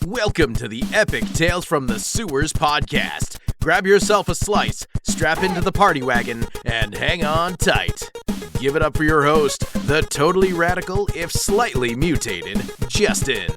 Welcome to the Epic Tales from the Sewers podcast. Grab yourself a slice, strap into the party wagon, and hang on tight. Give it up for your host, the totally radical, if slightly mutated, Justin.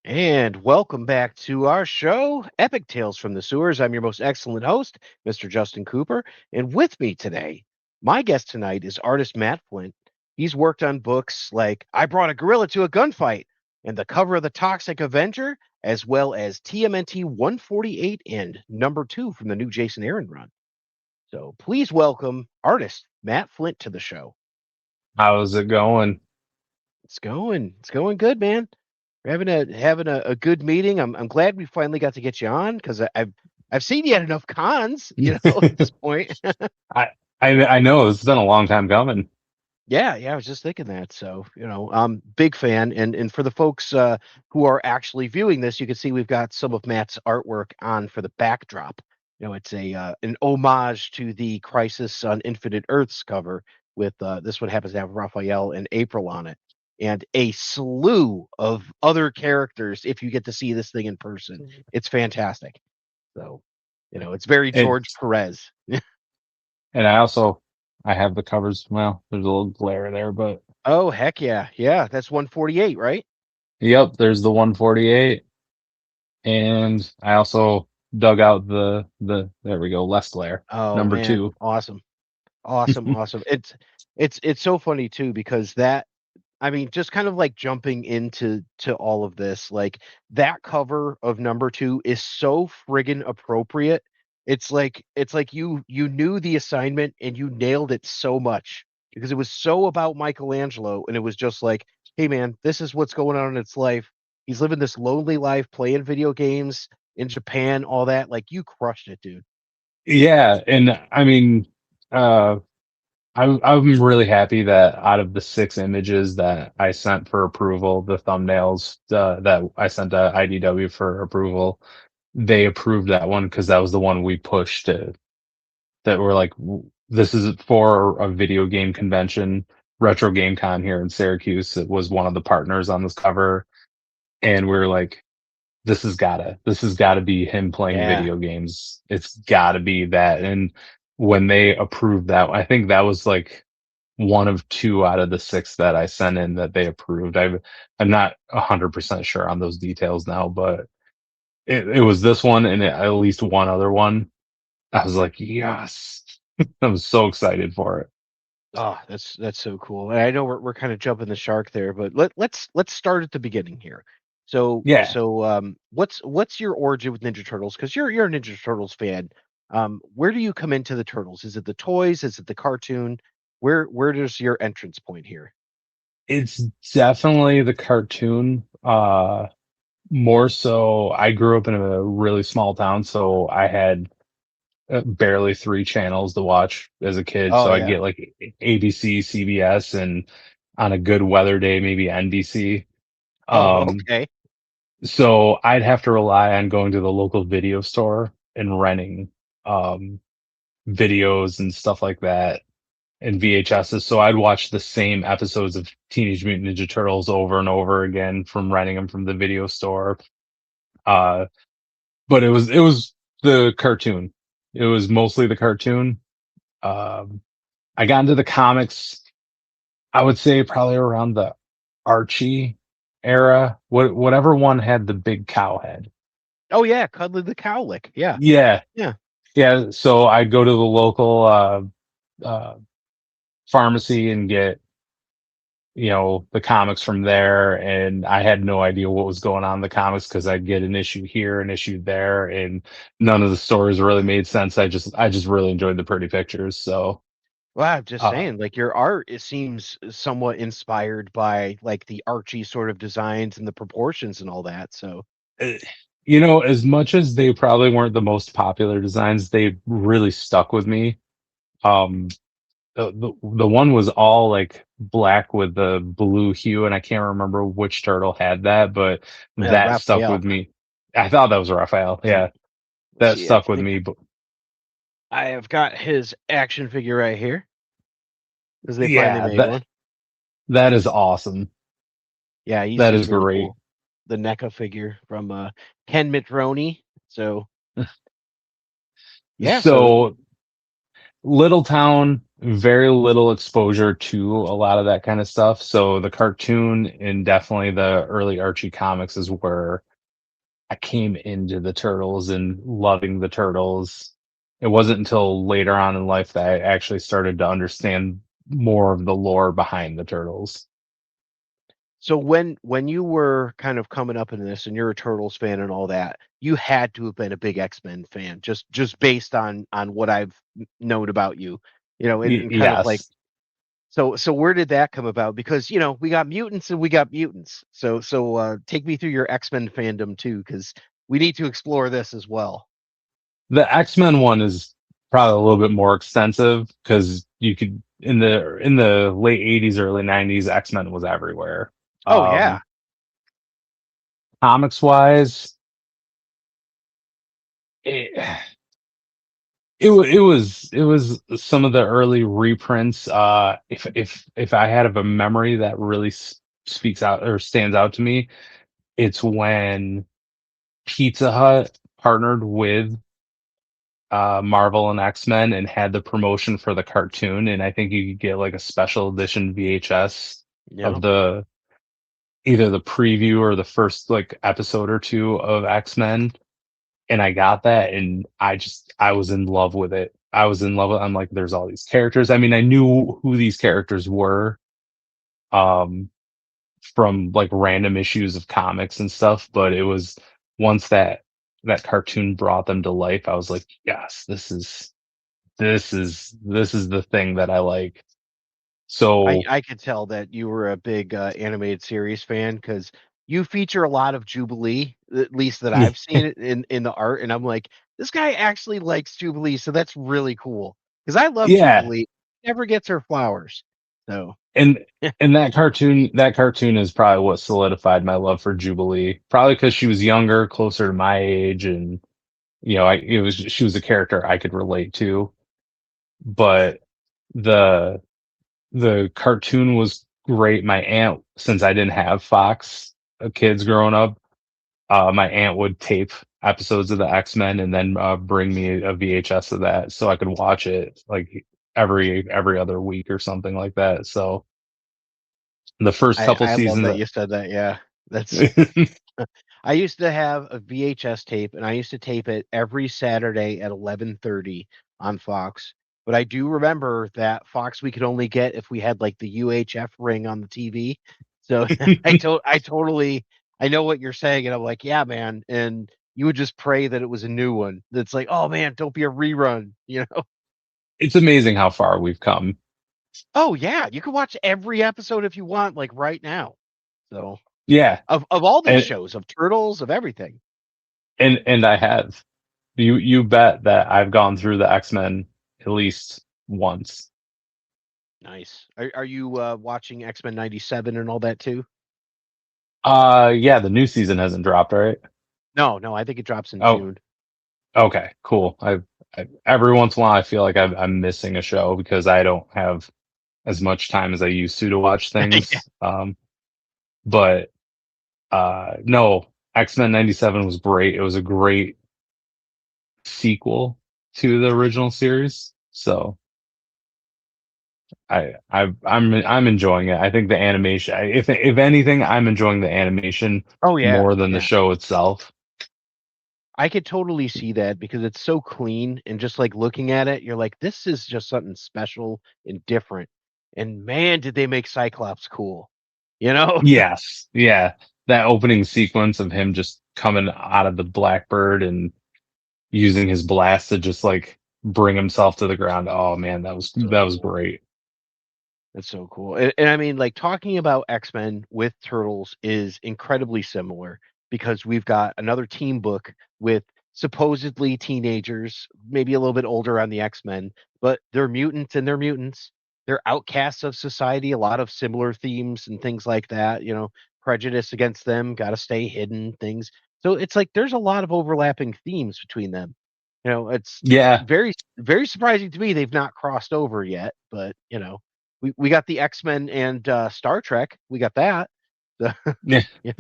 And welcome back to our show, Epic Tales from the Sewers. I'm your most excellent host, Mr. Justin Cooper. And with me today, my guest tonight is artist Matt Flint. He's worked on books like I Brought a Gorilla to a Gunfight and the cover of the Toxic Avenger, as well as TMNT 148 and number 2 from the new Jason Aaron run. So please welcome artist Matt Flint to the show. How's it going? It's going good, man. We're having a good meeting. I'm glad we finally got to get you on because I've seen you at enough cons, at this point. I know it's been a long time coming. Yeah, I was just thinking that. So, I'm big fan. And for the folks who are actually viewing this, you can see we've got some of Matt's artwork on for the backdrop. It's an homage to the Crisis on Infinite Earths cover with this one happens to have Raphael and April on it. And a slew of other characters if you get to see this thing in person. It's fantastic. So, it's very George Perez. And I have the covers. Well, there's a little glare there, but oh, heck yeah. Yeah, that's 148, right? Yep, there's the 148. And I also dug out the there we go, less glare. Oh, number man. 2. Awesome. It's so funny too because just kind of like jumping into all of this, like that cover of number 2 is so friggin' appropriate. It's like you knew the assignment and you nailed it so much because it was so about Michelangelo and it was just like, hey man, this is what's going on in its life. He's living this lonely life, playing video games in Japan, all that. Like you crushed it, dude. Yeah, and I'm really happy that out of the 6 images that I sent for approval, the thumbnails that I sent to IDW for approval, they approved that one because that was the one we pushed that were like, this is for a video game convention, Retro Game Con here in Syracuse. It was one of the partners on this cover, and we were like, this has gotta be him playing video games. It's gotta be that. And when they approved that, I think that was like one of 2 out of the 6 that I sent in that they approved. I'm not 100% sure on those details now, but it was this one and at least one other one. I was like, yes. I was so excited for it. Oh, that's so cool. And I know we're kind of jumping the shark there, but let's start at the beginning here. So Yeah. What's your origin with Ninja Turtles? Because you're a Ninja Turtles fan. Where do you come into the Turtles? Is it the toys? Is it the cartoon? Where does your entrance point here? It's definitely the cartoon. More so, I grew up in a really small town, so I had barely 3 channels to watch as a kid. Oh, so yeah. I'd get like ABC, CBS, and on a good weather day, maybe NBC. Okay. So I'd have to rely on going to the local video store and renting videos and stuff like that and VHSs. So I'd watch the same episodes of Teenage Mutant Ninja Turtles over and over again from renting them from the video store. But it was the cartoon. It was mostly the cartoon. I got into the comics, I would say probably around the Archie era. Whatever one had the big cow head. Oh yeah, Cuddly the Cowlick. Yeah. Yeah. So I'd go to the local pharmacy and get the comics from there, and I had no idea what was going on in the comics because I'd get an issue here, an issue there, and none of the stories really made sense. I just really enjoyed the pretty pictures. So Well, I'm just uh, saying, like your art, it seems somewhat inspired by like the Archie sort of designs and the proportions and all that. So, eh, as much as they probably weren't the most popular designs, they really stuck with me. Um, the one was all like black with the blue hue, and I can't remember which turtle had that, but that stuck Raphael. with me. I thought that was Raphael. Yeah. Yeah, Let's that see, I stuck with think me. But I have got his action figure right here because they finally yeah, made that one. that is awesome. Yeah, That he's is really great. cool. The NECA figure from Ken Mitroni. So, yeah, so So little town, very little exposure to a lot of that kind of stuff. So the cartoon and definitely the early Archie comics is where I came into the turtles and loving the turtles. It wasn't until later on in life that I actually started to understand more of the lore behind the turtles. So when you were kind of coming up in this and you're a Turtles fan and all that, you had to have been a big X-Men fan just based on what I've known about you. And kind of like Yes. so where did that come about? Because we got mutants and we got mutants. So take me through your X-Men fandom too, because we need to explore this as well. The X-Men one is probably a little bit more extensive because you could in the late 80s, early 90s, X-Men was everywhere. Oh yeah. Comics wise, it, it was some of the early reprints. If I had of a memory that really speaks out or stands out to me, it's when Pizza Hut partnered with Marvel and X-Men and had the promotion for the cartoon, and I think you could get like a special edition VHS Yeah. of the either the preview or the first like episode or two of X-Men, and I got that, and I was in love with it. I was in love with. I'm like, there's all these characters. I mean, I knew who these characters were, um, from like random issues of comics and stuff, but it was once that cartoon brought them to life, I was like, yes, this is the thing that I like. I So I could tell that you were a big animated series fan because you feature a lot of Jubilee, at least that I've seen it in the art, and I'm like, this guy actually likes Jubilee, so that's really cool because I love yeah, Jubilee. Never gets her flowers, so and and that cartoon is probably what solidified my love for Jubilee. Probably because she was younger, closer to my age, and she was a character I could relate to. But the the cartoon was great. My aunt, since I didn't have Fox kids growing up, my aunt would tape episodes of the X-Men and then bring me a VHS of that so I could watch it like every other week or something like that. So the first couple I love seasons. that you said that. Yeah, that's I used to have a VHS tape, and I used to tape it every Saturday at 11:30 on Fox. But I do remember that Fox we could only get if we had like the UHF ring on the TV. So I totally I know what you're saying, and I'm like, yeah, man. And you would just pray that it was a new one. That's like, oh man, don't be a rerun, It's amazing how far we've come. Oh yeah, you can watch every episode if you want, like right now. So Yeah, of all these and shows, of Turtles, of everything. and I have. You bet that I've gone through the X-Men at least once. Nice. Are you watching X-Men 97 and all that too? Yeah, the new season hasn't dropped, right? No, no, I think it drops in Oh, June. okay, cool. Every once in a while I feel like I'm missing a show because I don't have as much time as I used to watch Yeah. things. But no, X-Men 97 was great. It was a great sequel to the original series. So I'm enjoying it. I think the animation, if anything, I'm enjoying the animation Oh yeah, more than the yeah. show itself. I could totally see that because it's so clean and just like looking at it, you're like, this is just something special and different. And man, did they make Cyclops cool, you know? Yes, yeah, that opening sequence of him just coming out of the Blackbird and using his blast to just like bring himself to the ground. Oh man, So that was cool. great. That's so cool. And I mean, like talking about X-Men with Turtles is incredibly similar because we've got another team book with supposedly teenagers, maybe a little bit older on the X-Men, but they're mutants and they're mutants. They're outcasts of society, a lot of similar themes and things like that, prejudice against them, got to stay hidden, things. So it's like there's a lot of overlapping themes between them. It's Yeah, very, very surprising to me they've not crossed over yet, but we got the X-Men and Star Trek. We got that. So, yeah. yeah.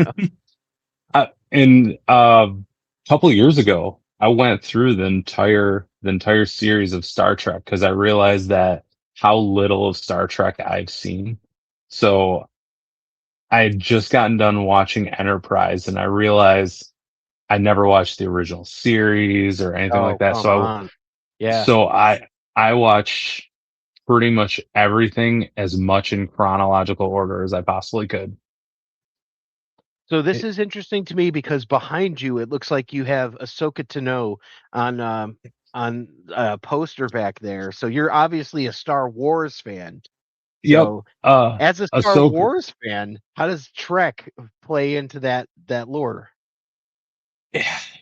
And a couple of years ago, I went through the entire series of Star Trek because I realized that how little of Star Trek I've seen. So I had just gotten done watching Enterprise, and I realized I never watched the original series or anything like Oh, that. come on. Yeah. So I watched pretty much everything as much in chronological order as I possibly could. So this It, is interesting to me because behind you it looks like you have Ahsoka Tano on a poster back there. So you're obviously a Star Wars fan. yep. So as a Star Ahsoka. Wars fan, how does Trek play into that lore?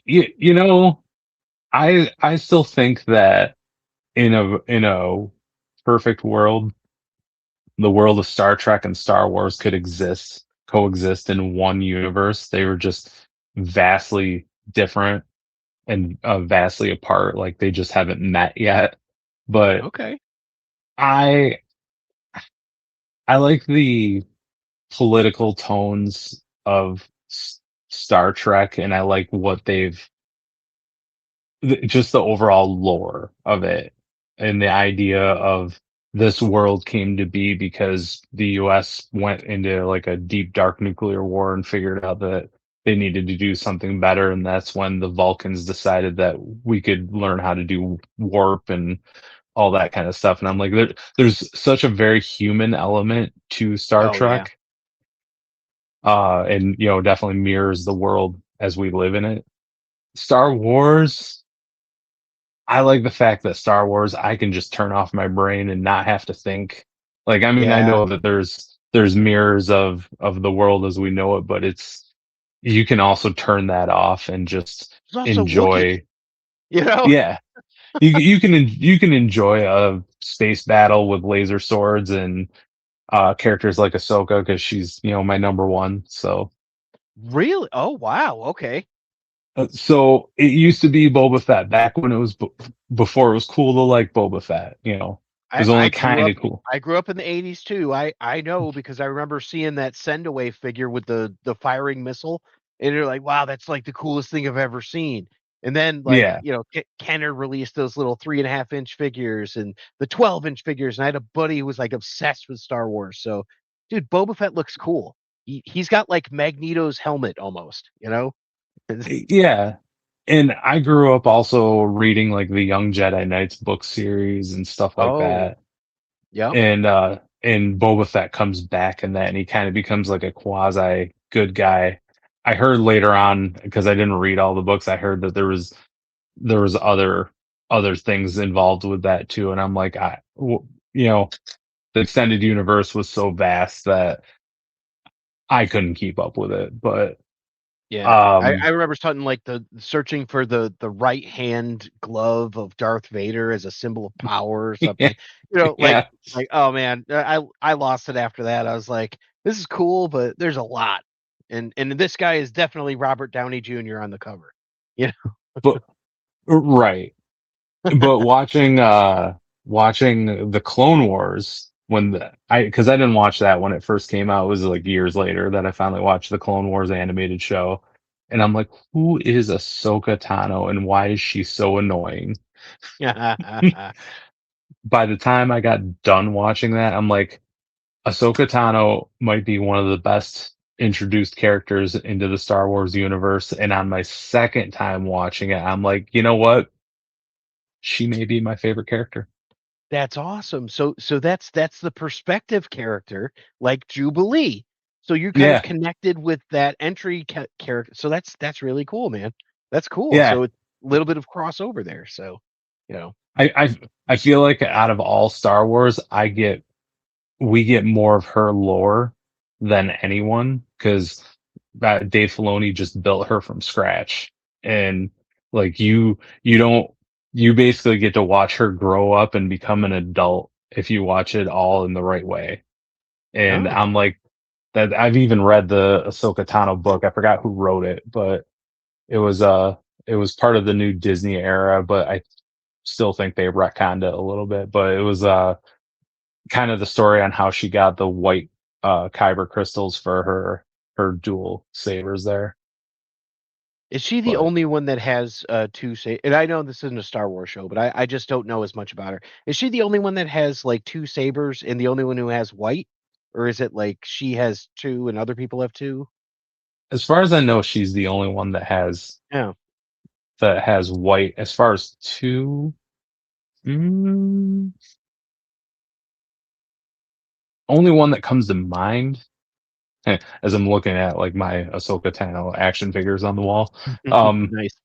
You know, I still think that in a perfect world, the world of Star Trek and Star Wars could coexist in one universe. They were just vastly different and vastly apart. Like they just haven't met yet. But Okay. I I like the political tones of Star Trek, and I like what just the overall lore of it, and the idea of this world came to be because the US went into like a deep dark nuclear war and figured out that they needed to do something better, and that's when the Vulcans decided that we could learn how to do warp and all that kind of stuff. And I'm like, there's such a very human element to Star Oh yeah. Trek, and definitely mirrors the world as we live in it. Star Wars, I like the fact that Star Wars, I can just turn off my brain and not have to think. Like, I mean, I Yeah. know that there's mirrors of the world as we know it, but you can also turn that off and just There's also Wookiees, enjoy. you know? Yeah, you can enjoy a space battle with laser swords and characters like Ahsoka because she's my number one. Really? Oh wow. Okay. So it used to be Boba Fett back when it was before it was cool to like Boba Fett. It I was I only grew kind up of cool. I grew up in the '80s too. I know because I remember seeing that send away figure with the firing missile, and you're like, wow, that's like the coolest thing I've ever seen. And then like Yeah, Kenner released those little 3.5-inch figures and the 12-inch figures, and I had a buddy who was like obsessed with Star Wars. So, dude, Boba Fett looks cool. He's got like Magneto's helmet almost, you know? yeah. And I grew up also reading like the Young Jedi Knights book series and stuff like Oh, that. yep. And Boba Fett comes back in that, and he kind of becomes like a quasi good guy. I heard later on, because I didn't read all the books, I heard that there was other things involved with that too, and I'm like, you know, the extended universe was so vast that I couldn't keep up with it. But Yeah. I um, remember something like the searching for the right hand glove of Darth Vader as a symbol of power or yeah, something. Like yeah, oh man, I lost it after that. I was like, this is cool, but there's a lot. And this guy is definitely Robert Downey Jr. on the cover. You but right. But watching the Clone Wars when because I didn't watch that when it first came out. It was like years later that I finally watched the Clone Wars animated show, and I'm like, who is Ahsoka Tano and why is she so annoying? know. By the time I got done watching that, I'm like, Ahsoka Tano might be one of the best introduced characters into the Star Wars universe. And on my second time watching it, I'm like, you know what? She may be my favorite character. That's awesome. So that's the perspective character, like Jubilee. So you kind of Yeah, connected with that entry character. So that's really cool, man. That's cool. yeah. So it's a little bit of crossover there. So, you know. I feel like out of all Star Wars, we get more of her lore than anyone because Dave Filoni just built her from scratch, and like you don't you basically get to watch her grow up and become an adult if you watch it all in the right way. And Oh, I'm like that. I've even read the Ahsoka Tano book. I forgot who wrote it, but it was it was part of the new Disney era, but I still think they retconned it a little bit. But it was kind of the story on how she got the white kyber crystals for her dual sabers there. is she the But only one that has two say? And I know this isn't a Star Wars show, but I just don't know as much about her. Is she the only one that has like two sabers and the only one who has white? Or is it like she has two and other people have two? as far as I know, she's the only one Yeah. that has white. As far as two, mm, only one that comes to mind as I'm looking at like my Ahsoka Tano action figures on the wall. Um, Nice.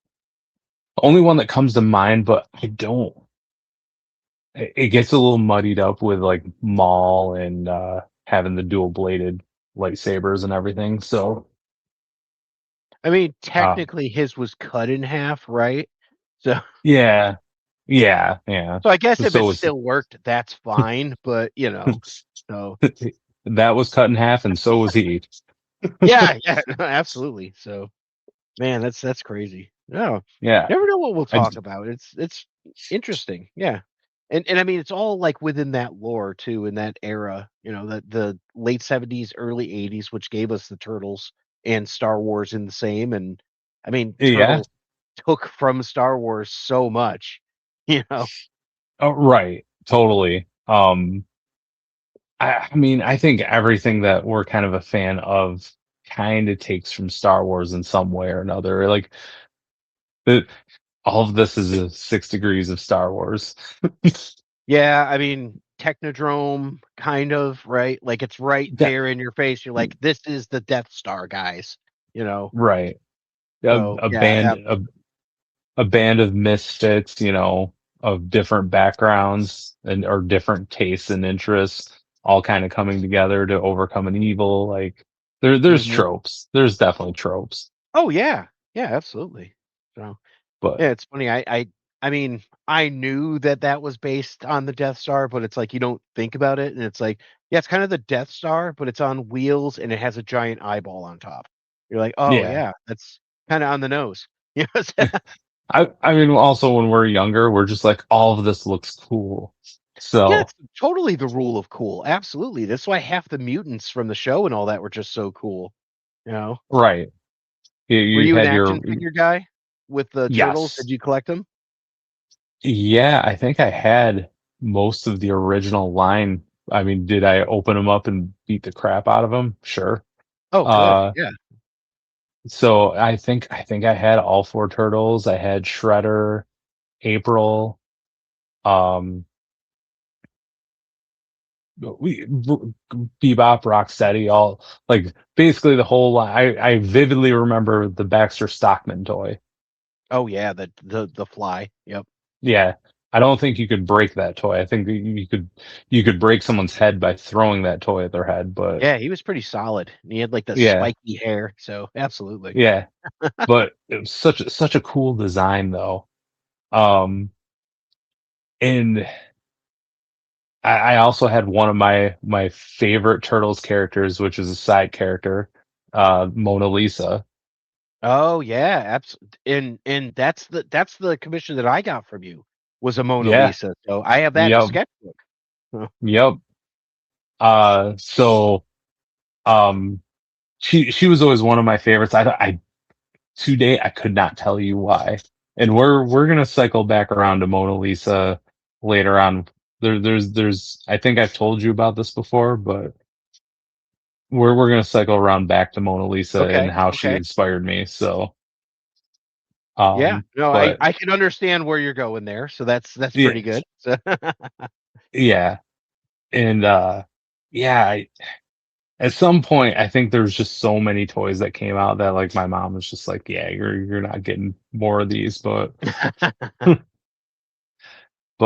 only one that comes to mind, but I don't. It gets a little muddied up with like Maul and having the dual bladed lightsabers and everything. So I mean, uh, technically his was cut in half, right? So yeah, yeah. so I guess if it So was still worked, that's fine, but so that was cut in half, and so was he. yeah, yeah, no, absolutely. So man, that's crazy. No. Yeah, Never know what we'll I talk about. It's interesting. Yeah. And I mean it's all like within that lore too, in that era, the late 70s, early 80s, which gave us the Turtles and Star Wars in the same. And I mean, yeah. Turtles took from Star Wars so much, you know. Oh, right, totally. I mean, I think everything that we're kind of a fan of kind of takes from Star Wars in some way or another. Like the, all of this is a 6 degrees of Star Wars. Yeah, I mean, Technodrome, kind of, right? Like it's right That there in your face. You're like, this is the Death Star, guys. You know. right. A, So a yeah, band a band of misfits, of different backgrounds and or different tastes and interests, all kind of coming together to overcome an evil. Like there's mhm. tropes. There's definitely tropes. Oh yeah. Yeah, absolutely. So But yeah, it's funny. I mean, I knew that that was based on the Death Star, but it's like you don't think about it, and it's like, yeah, it's kind of the Death Star, but it's on wheels and it has a giant eyeball on top. You're like, oh yeah. yeah, that's kind of on the nose. I mean also when we're younger, we're just like all of this looks cool. Yeah, So it's totally the rule of cool. Absolutely. That's why half the mutants from the show and all that were just so cool. You know? right. You, Were you you an had action your figure guy with the turtles? yes. Did you collect them? Yeah, I think I had most of the original line. I mean, did I open them up and beat the crap out of them? Sure. Oh, good. Uh, Yeah. so I think I had all four turtles. I had Shredder, April, um, Bebop, Rocksteady, all like basically the whole line. I vividly remember the Baxter Stockman toy. Oh yeah, the fly. Yep. Yeah. I don't think you could break that toy. I think that you could break someone's head by throwing that toy at their head, but Yeah, he was pretty solid. And he had like the yeah, spiky hair. So absolutely. yeah. But it was such a cool design though. Um and I also had one of my favorite Turtles characters, which is a side character, Mona Lisa. Oh yeah, and that's the commission that I got from you was a Mona Yeah, Lisa. So I have that in a yep, sketchbook. Huh. yep. So um she was always one of my favorites. I today I could not tell you why. And we're gonna cycle back around to Mona Lisa later on. There's I think I've told you about this before, but we're gonna cycle around back to Mona Lisa and Okay, how she okay. inspired me. So, Yeah. No, I but I can understand where you're going there, so that's yeah, pretty good. So yeah, and yeah, at some point, I think there's just so many toys that came out that like my mom was just like, yeah, you're not getting more of these, but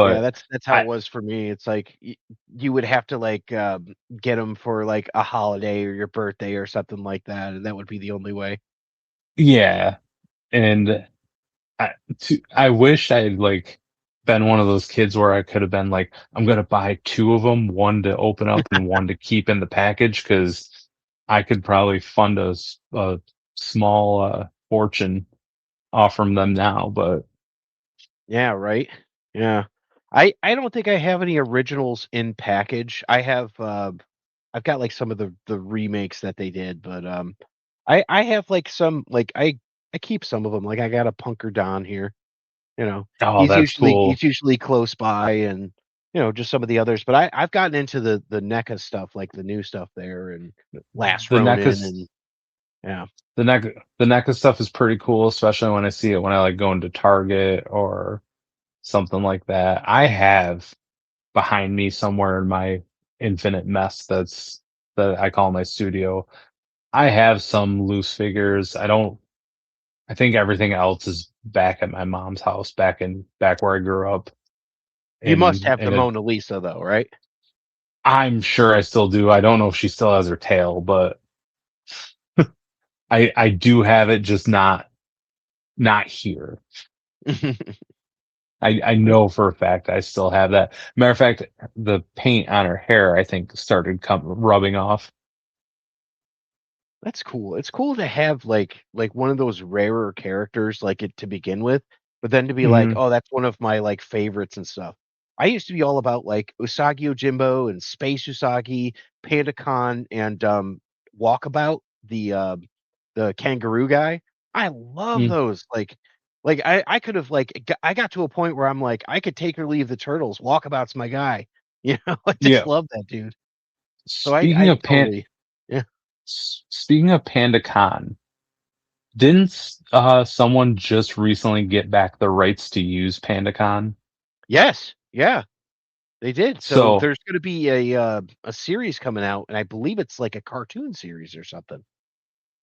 Yeah, but that's how it I was for me. It's like you would have to like get them for like a holiday or your birthday or something like that, and that would be the only way. yeah, and I I wish I had like been one of those kids where I could have been like, I'm gonna buy two of them, one to open up and one to keep in the package, because I could probably fund a small fortune off from them now. But Yeah, right. Yeah. I don't think I have any originals in package. I've got like some of the remakes that they did, but I have like some like I keep some of them. Like I got a Punker Don here. You know, oh, he's that's usually cool. he's usually close by, and just some of the others. But I've gotten into the NECA stuff, like the new stuff there, and Last The Ronin, NECA and yeah. the NECA stuff is pretty cool, especially when I see it when I like go into Target or something like that. I have behind me somewhere in my infinite mess that I call my studio. I have some loose figures. I think everything else is back at my mom's house, back where I grew up. You must have the And Mona Lisa though, right? I'm sure I still do. I don't know if she still has her tail, but I do have it, just not here. I know for a fact I still have that. Matter of fact, the paint on her hair, I think, started rubbing off. That's cool. It's cool to have like one of those rarer characters like it to begin with, but then to be like, Hmm. oh, that's one of my like favorites and stuff. I used to be all about like Usagi Yojimbo and Space Usagi, Pandacon, and Walkabout, the kangaroo guy. I love Mm. those. Like I could have like I got to a point where I'm like, I could take or leave the turtles. Walkabout's my guy. I just Yeah. love that dude. So Speaking I of totally yeah. Speaking of PandaCon, didn't someone just recently get back the rights to use PandaCon? Yes. Yeah. They did. So So there's gonna be a series coming out, and I believe it's like a cartoon series or something.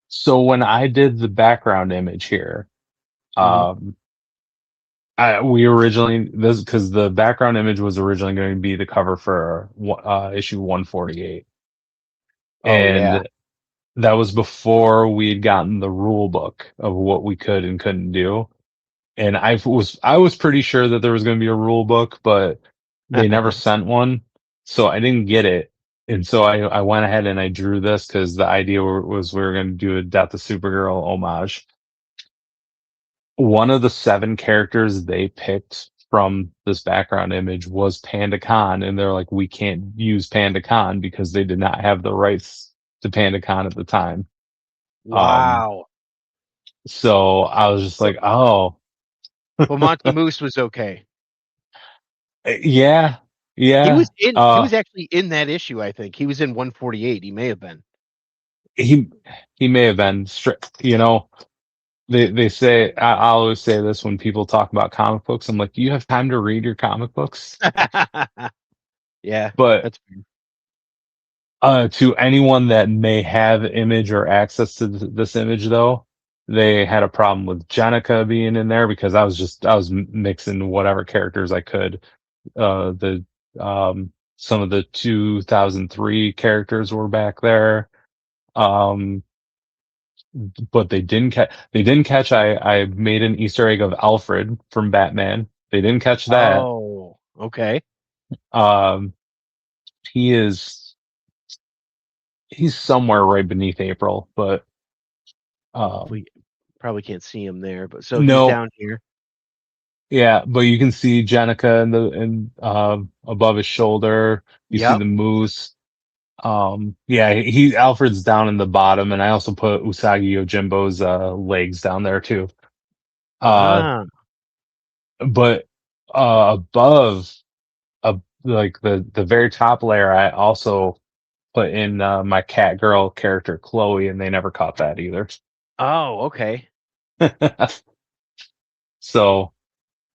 so when I did the background image here, Mhm. um, we originally this because the background image was originally going to be the cover for issue 148, Oh, yeah. and that was before we had gotten the rule book of what we could and couldn't do. And I was pretty sure that there was going to be a rule book, but they never sent one, so I didn't get it. And so I went ahead and I drew this because the idea was we were going to do a Death of Supergirl homage. One of the seven characters they picked from this background image was Panda Khan, and they're like, we can't use Panda Khan because they did not have the rights to Panda Khan at the time. Um, Wow. so I was just But like, oh, but Monty Moose was okay. yeah, yeah. He was actually in that issue, I think. He was in 148, he may have been. He he may have been they say I always say this when people talk about comic books. I'm like, do you have time to read your comic books? Yeah, But that's fair. to anyone that may have image or access to this image, though, they had a problem with Jenica being in there because I was mixing whatever characters I could. The Some of the 2003 characters were back there. Um, but they didn't catch I made an Easter egg of Alfred from Batman. They didn't catch that. Oh, okay. Um, he is he's somewhere right beneath April, but um, We probably can't see him there, but so he's no, down here. yeah, but you can see Jenica in above his shoulder. You see Yep. the moose. Yeah, he Alfred's down in the bottom, and I also put Usagi Yojimbo's legs down there too. Uh, Ah. but above like the very top layer, I also put in my cat girl character Chloe, and they never caught that either. Oh, okay. So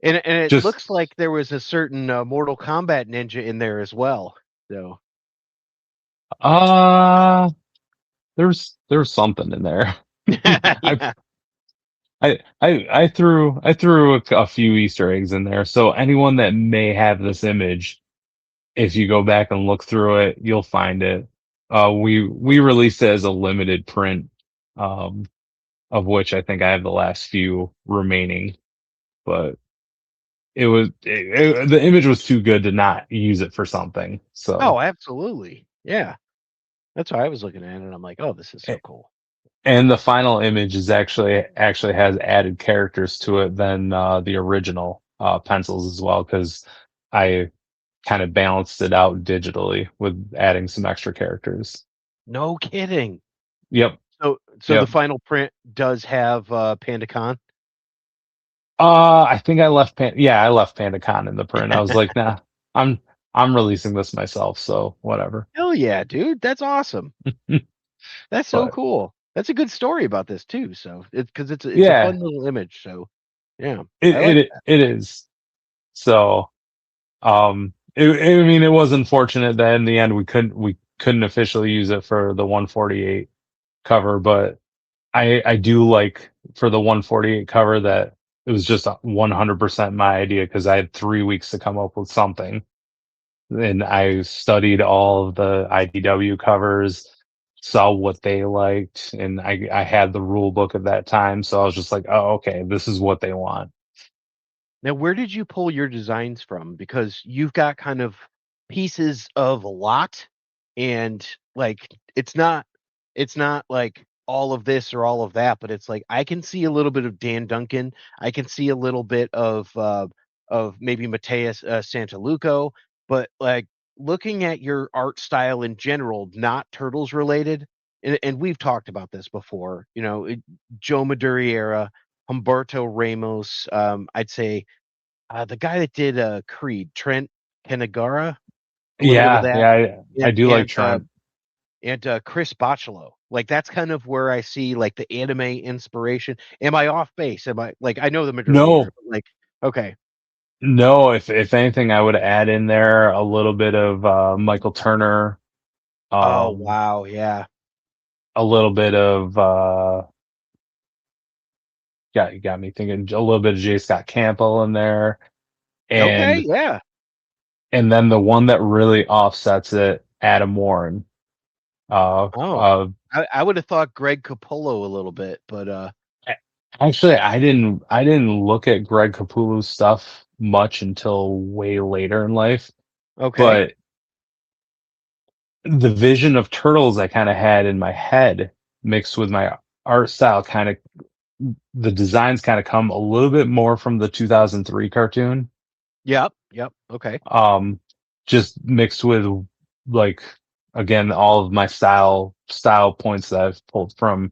And it just looks like there was a certain Mortal Kombat ninja in there as well. So uh there's something in there. I yeah. I threw a few Easter eggs in there. So anyone that may have this image, if you go back and look through it, you'll find it. We released it as a limited print, um, of which I think I have the last few remaining. But the image was too good to not use it for something. Oh, So absolutely. Yeah. That's why I was looking at it and I'm like, oh, this is so cool. and the final image is actually has added characters to it than the original pencils as well, because I kind of balanced it out digitally with adding some extra characters. No kidding. Yep. So the Yep. final print does have PandaCon. I think I left I left PandaCon in the print. I was like, nah, I'm I'm releasing this myself, so whatever. Hell yeah, dude. That's awesome. That's so But cool. That's a good story about this too. So it's because it's a yeah, fun little image. So yeah, it I like it it is. So I mean, it was unfortunate that in the end we couldn't officially use it for the 148 cover, but I do like for the 148 cover that it was just 100% my idea, because I had 3 weeks to come up with something, and I studied all of the IDW covers, saw what they liked, and I had the rule book at that time, so I was just like, oh, okay, this is what they want. Now, where did you pull your designs from? Because you've got kind of pieces of a lot, and like it's not like all of this or all of that, but it's like I can see a little bit of Dan Duncan. I can see a little bit of maybe Mateus Santaluco, but like looking at your art style in general, not turtles related, and we've talked about this before. Joe Madureira, Humberto Ramos. I'd say the guy that did, Creed, Trent Canagara, a little bit of Yeah, that, yeah, I and do like Trent. Chris Bachalo. Like, that's kind of where I see, like, the anime inspiration. Am I off base? Am I like, I know the majority area, No, but, like okay. no. If anything, I would add in there a little bit of Michael Turner, Oh, um, wow, yeah. a little bit of you got me thinking a little bit of J. Scott Campbell in there, Okay, and yeah. then the one that really offsets it, Adam Warren. Uh, Oh, uh, I would have thought Greg Capullo a little bit, but, Actually, I didn't look at Greg Capullo's stuff much until way later in life, okay. but the vision of turtles I kind of had in my head mixed with my art style kind of the designs kind of come a little bit more from the 2003 cartoon, Yep, yep, okay. um just mixed with, like, again, all of my style points that I've pulled from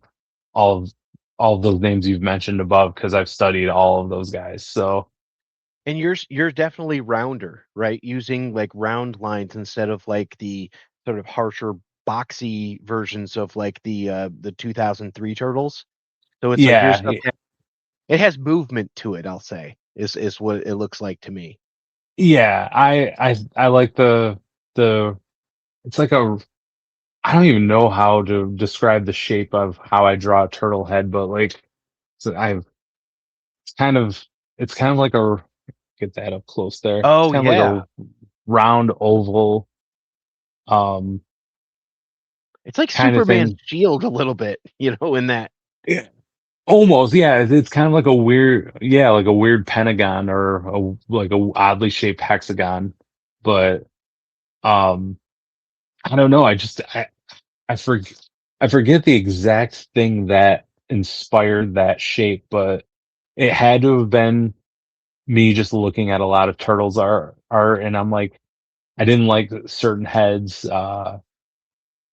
all of all of those names you've mentioned above, because I've studied all of those guys. So And you're definitely rounder, right? Using like round lines instead of like the sort of harsher boxy versions of like the 2003 turtles. So it's like your yeah, stuff it has movement to it, I'll say. Is what it looks like to me. yeah, I like the it's like a I don't even know how to describe the shape of how I draw a turtle head, but like, so I've it's kind of it's kind of like a get that up close there. It's Oh kind of like yeah. a round oval, um It's like kind of Superman's thing. shield a little bit, in that. Yeah, almost, yeah. It's kind of like a weird, yeah, like a weird pentagon, or like a oddly shaped hexagon. But um, I don't know. I forget I forget the exact thing that inspired that shape, but it had to have been me just looking at a lot of turtles art, and I'm like, I didn't like certain heads.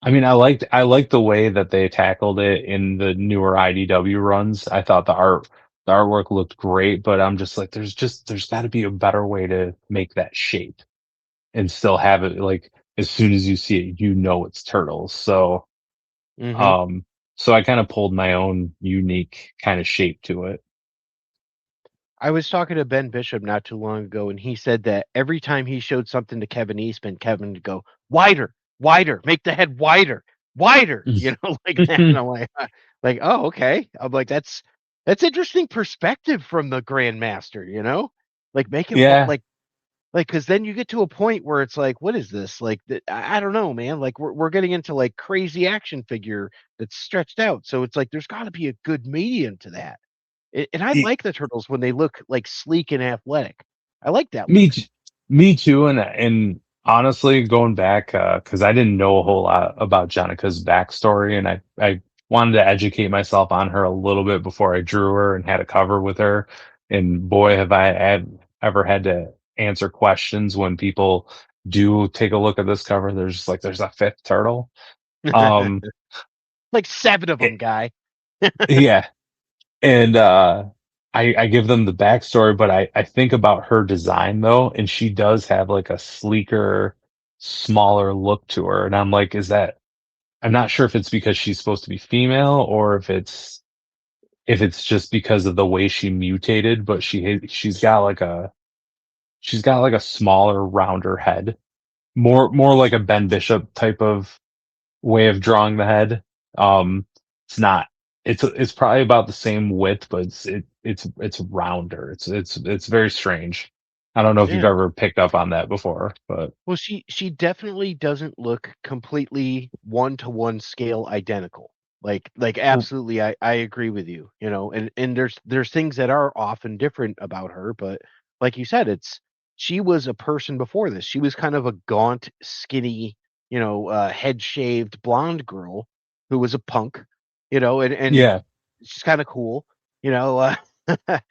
I mean, I liked the way that they tackled it in the newer IDW runs. I thought the artwork looked great, but I'm just like, there's got to be a better way to make that shape and still have it like as soon as you see it, you know it's turtles. So Hmm. um so I kind of pulled my own unique kind of shape to it. I was talking to Ben Bishop not too long ago, and he said that every time he showed something to Kevin Eastman, Kevin would go, "Wider, wider, make the head wider, wider," like that. And I'm like, oh, okay. I'm like, that's interesting perspective from the Grandmaster, like make it Yeah. like because then you get to a point where it's like, what is this? Like, I don't know, man. Like we're getting into like crazy action figure that's stretched out, so it's like there's got to be a good medium to that. And I E- like the turtles when they look, like, sleek and athletic. I like that Me, look. t- me too. And honestly, going back, because I didn't know a whole lot about Jenica's backstory, and I wanted to educate myself on her a little bit before I drew her and had a cover with her. And boy, have ever had to answer questions when people do take a look at this cover. There's just like there's a fifth turtle. Um, Like 7 of them, it- guy. yeah, and I give them the backstory, but I think about her design though, and she does have like a sleeker, smaller look to her, and I'm like, is that? I'm not sure if it's because she's supposed to be female or if it's just because of the way she mutated, but she's got like a smaller, rounder head, more like a Ben Bishop type of way of drawing the head. It's not. It's probably about the same width, but it's rounder. It's very strange. I don't know if you've Yeah. ever picked up on that before, but Well, she definitely doesn't look completely one-to-one scale identical. Like, absolutely, I agree with you, and there's things that are often different about her, but like you said, she was a person before this. She was kind of a gaunt, skinny, head-shaved blonde girl who was a punk, and yeah, she's kinda cool, you know, uh,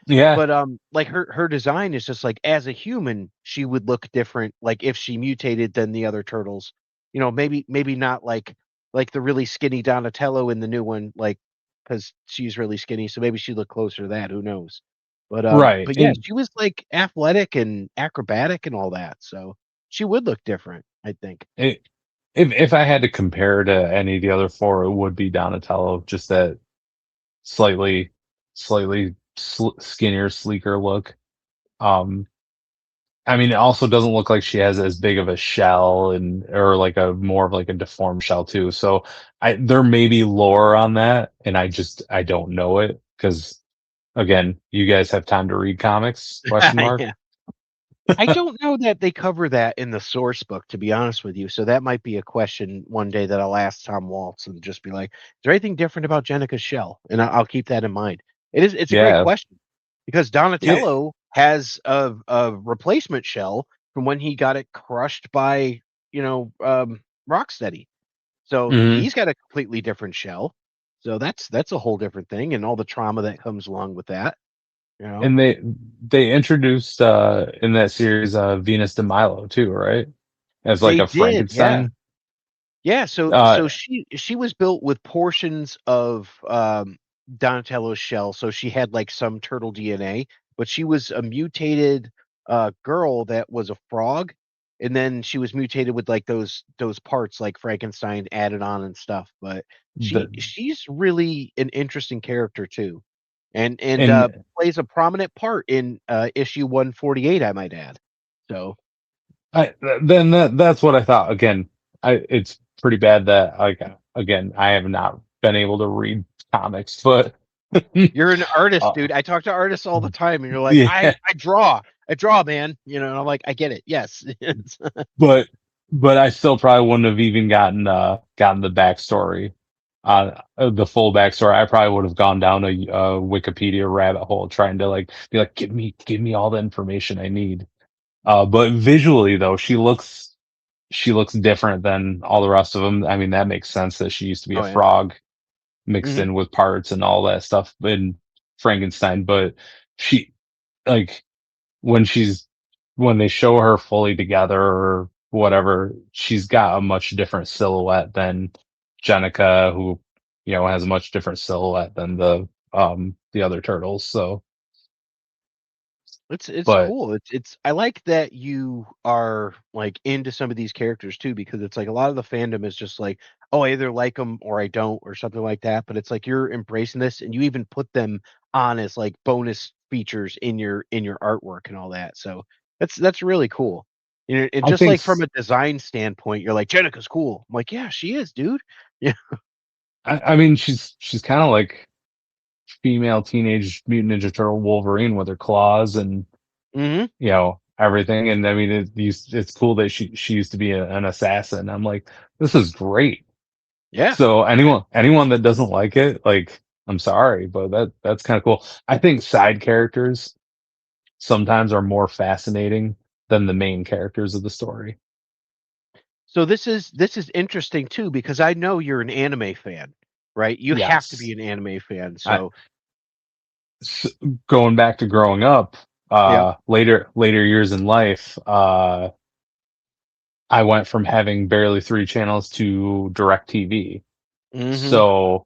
yeah, but, like, her design is just like, as a human, she would look different, like, if she mutated than the other turtles. Maybe not like the really skinny Donatello in the new one, like, because she's really skinny, so maybe she looked closer to that, who knows? But, right. yeah, And she was, like, athletic and acrobatic and all that, so she would look different, I think. it, if I had to compare to any of the other four, it would be Donatello. Just that slightly skinnier, sleeker look. Um, I mean, it also doesn't look like she has as big of a shell and or like a more of like a deformed shell too. So there may be lore on that, and I don't know it because again, you guys have time to read comics? Question mark. Yeah. I don't know that they cover that in the source book, to be honest with you. So that might be a question one day that I'll ask Tom Waltz and just be like, "Is there anything different about Jenica's shell?" And I'll keep that in mind. It's a great Yeah. question because Yeah. Donatello has a replacement shell from when he got it crushed by Rocksteady. So Mhm. he's got a completely different shell. So that's a whole different thing, and all the trauma that comes along with that. You know. And they introduced in that series Venus de Milo too, right? As like They a did, yeah. Frankenstein. Yeah, so Uh so she was built with portions of, Donatello's shell, so she had, like, some turtle DNA, but she was a mutated, girl that was a frog, and then she was mutated with, like, those parts like Frankenstein added on and stuff, but the she's really an interesting character too, and and plays a prominent part in, issue 148, I might add. So then that's what I thought. Again, it's pretty bad that like again I have not been able to read comics, but you're an artist, uh, dude. I talk to artists all the time, and you're like, yeah, I draw, man." And I'm like, "I get it. Yes." but I still probably wouldn't have even gotten the backstory, the full backstory. I probably would have gone down a Wikipedia rabbit hole trying to like be like, give me all the information I need. But visually though, she looks different than all the rest of them. I mean, that makes sense that she used to be a Oh, yeah. frog mixed Mhm. in with parts and all that stuff in Frankenstein. But she like when she's when they show her fully together or whatever, she's got a much different silhouette than Jenica, who has a much different silhouette than the other turtles. So It's But cool. It's I like that you are like into some of these characters too, because it's like a lot of the fandom is just like, oh, I either like them or I don't or something like that. But it's like you're embracing this and you even put them on as like bonus features in your artwork and all that. So that's really cool. You know, and I just think like from a design standpoint, you're like, Jenica's cool. I'm like, yeah, she is, dude. Yeah. I mean she's kind of like female teenage mutant ninja turtle Wolverine with her claws and Hmm. everything. And I mean it's cool that she used to be an assassin. I'm like, this is great. Yeah. So anyone that doesn't like it, like, I'm sorry, but that's kind of cool. I think side characters sometimes are more fascinating than the main characters of the story. So this is interesting too because I know you're an anime fan, right? You have to be Yes. an anime fan. I So, s- Going back to growing up, yep. later years in life, I went from having barely three channels to direct TV. Mhm. So,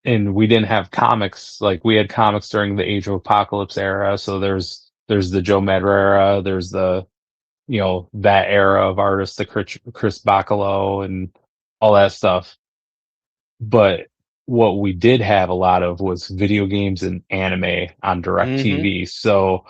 and we didn't have comics. Like, we had comics during the Age of Apocalypse era. So there's the Joe Madureira, there's the, that era of artists, the Chris Bacalo and all that stuff. But what we did have a lot of was video games and anime on Mhm. DirecTV. So,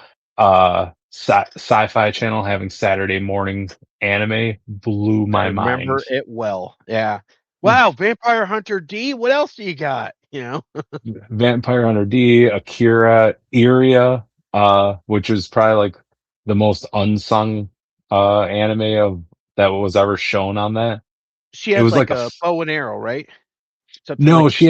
Sci-Fi Channel having Saturday morning anime blew I my remember mind. it well. Yeah. Wow, Vampire Hunter D, what else do you got? You know? Vampire Hunter D, Akira, Iria, which is probably like the most unsung anime of that was ever shown on that. She It has was like like a bow and arrow, right? Something like no, a she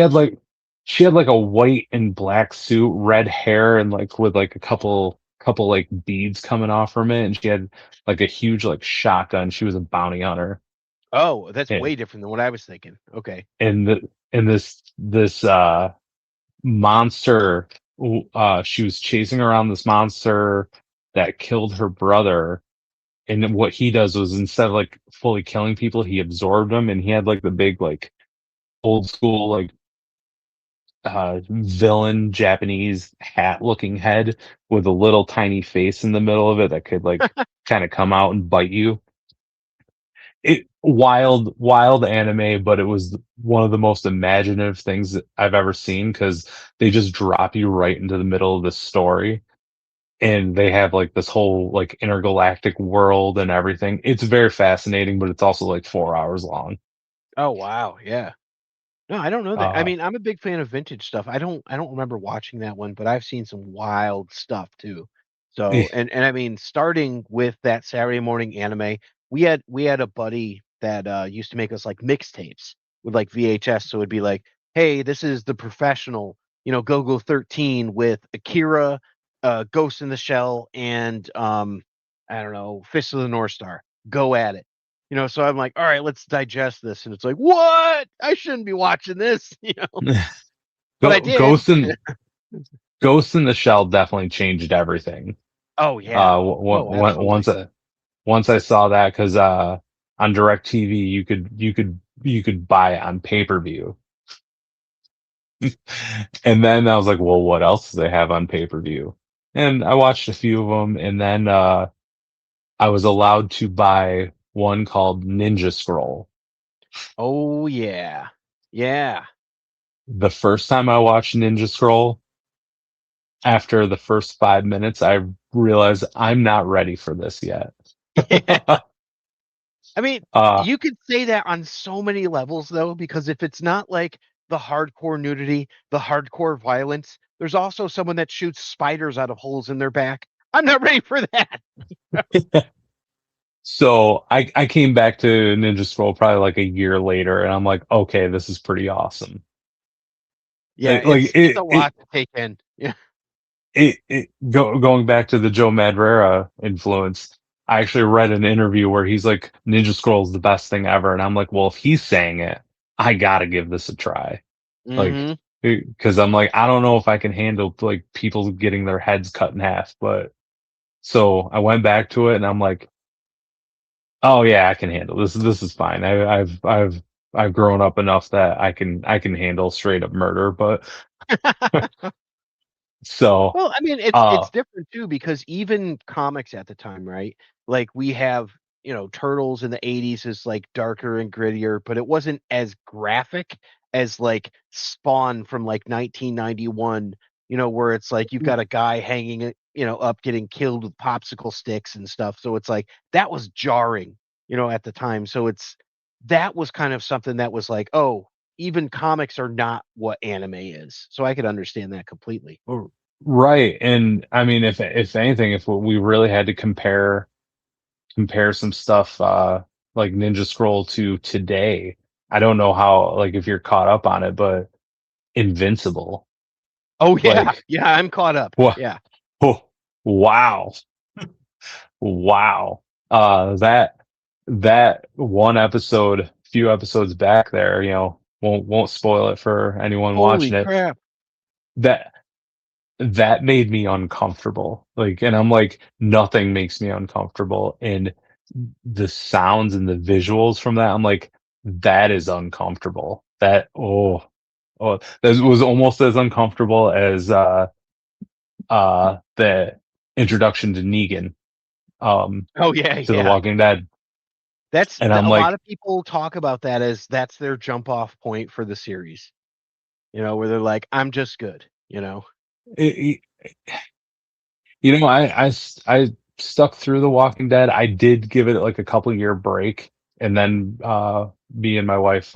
had like a white and black suit, red hair, and like with like a couple like beads coming off from it, and she had like a huge like shotgun. She was a bounty hunter. Oh, that's And way different than what I was thinking. Okay. and the and this monster, she was chasing around this monster that killed her brother. And then what he does was, instead of like fully killing people, he absorbed them, and he had like the big like old school like villain Japanese hat looking head with a little tiny face in the middle of it that could like kind of come out and bite you. It wild anime, but it was one of the most imaginative things that I've ever seen, because they just drop you right into the middle of this story, and they have like this whole like intergalactic world and everything. It's very fascinating, but it's also like 4 hours long. Oh, wow. Yeah. No, I don't know that. I Uh, mean, I'm a big fan of vintage stuff. I don't remember watching that one, but I've seen some wild stuff too. So, and I mean, starting with that Saturday morning anime, we had a buddy that used to make us like mixtapes with like VHS. So it'd be like, hey, this is the professional, Go 13 with Akira, Ghost in the Shell, and I don't know, Fist of the North Star. Go at it. So I'm like, all right, let's digest this. And it's like, what? I shouldn't be watching this, but I Go, did. Ghost in the Shell definitely changed everything. Oh yeah. Oh, absolutely. Once I saw that, because on DirecTV you could buy it on pay-per-view. And then I was like, well, what else do they have on pay-per-view? And I watched a few of them, and then I was allowed to buy one called Ninja Scroll. Oh yeah. Yeah. The first time I watched Ninja Scroll, after the first 5 minutes, I realized I'm not ready for this yet. I mean, uh, you could say that on so many levels though, because if it's not like the hardcore nudity, the hardcore violence, there's also someone that shoots spiders out of holes in their back. I'm not ready for that. so I came back to Ninja Scroll probably like a year later, and I'm like, okay, this is pretty awesome. Yeah, it's a lot to take in. Yeah. Going back to the Joe Madureira influence, I actually read an interview where he's like, Ninja Scroll is the best thing ever, and I'm like, well, if he's saying it, I gotta give this a try. Like, Mhm. because I'm like, I don't know if I can handle like people getting their heads cut in half, but so I went back to it, and I'm like, oh yeah, I can handle this. This is fine. I've grown up enough that I can handle straight up murder, but So, Well, I mean, it's uh, it's different too because even comics at the time, right? Like we have, Turtles in the 80s is like darker and grittier, but it wasn't as graphic as like Spawn from like 1991, where it's like you've got a guy hanging up getting killed with popsicle sticks and stuff. So it's like that was jarring, at the time. So that was kind of something that was like, oh, even comics are not what anime is. So I could understand that completely. right. And I mean, if anything, if we really had to compare some stuff, like Ninja Scroll to today, I don't know how, like, if you're caught up on it, but Invincible, Oh, yeah. like, Yeah, I'm caught up. what? Yeah. Oh, wow, wow. That one episode, few episodes back there, won't spoil it for anyone Holy watching it. crap. That that made me uncomfortable. Like, and I'm like, nothing makes me uncomfortable. And the sounds and the visuals from that, I'm like, that is uncomfortable. That was almost as uncomfortable as the introduction to Negan, Oh, yeah, to The yeah. Walking Dead. And I'm A lot like, of people talk about that as that's their jump off point for the series, where they're like, "I'm just good," you know? it, I stuck through The Walking Dead. I did give it like a couple year break, and then me and my wife,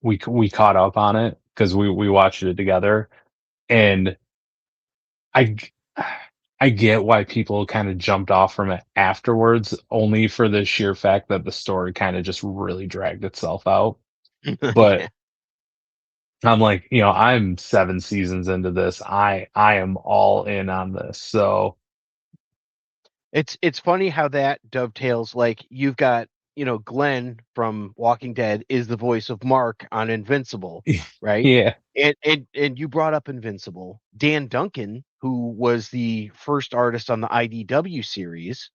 we caught up on it because we watched it together, and I g- I get why people kind of jumped off from it afterwards, only for the sheer fact that the story kind of just really dragged itself out. But Yeah. I'm like, I'm 7 seasons into this. I am all in on this. So It's funny how that dovetails, like, you've got, Glenn from Walking Dead is the voice of Mark on Invincible, right? yeah. And you brought up Invincible. Dan Duncan, who was the first artist on the IDW series,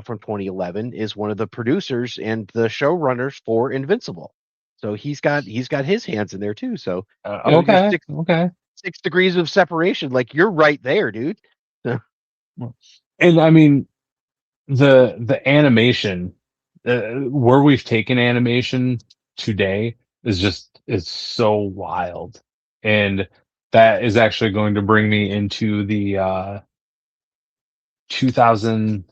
from 2011, is one of the producers and the showrunners for Invincible. So he's got his hands in there too. So, you're Okay. Okay. 6 degrees of separation. Like you're right there, dude. And I mean, the animation, where we've taken animation today is just it's so wild. And that is actually going to bring me into the 2000,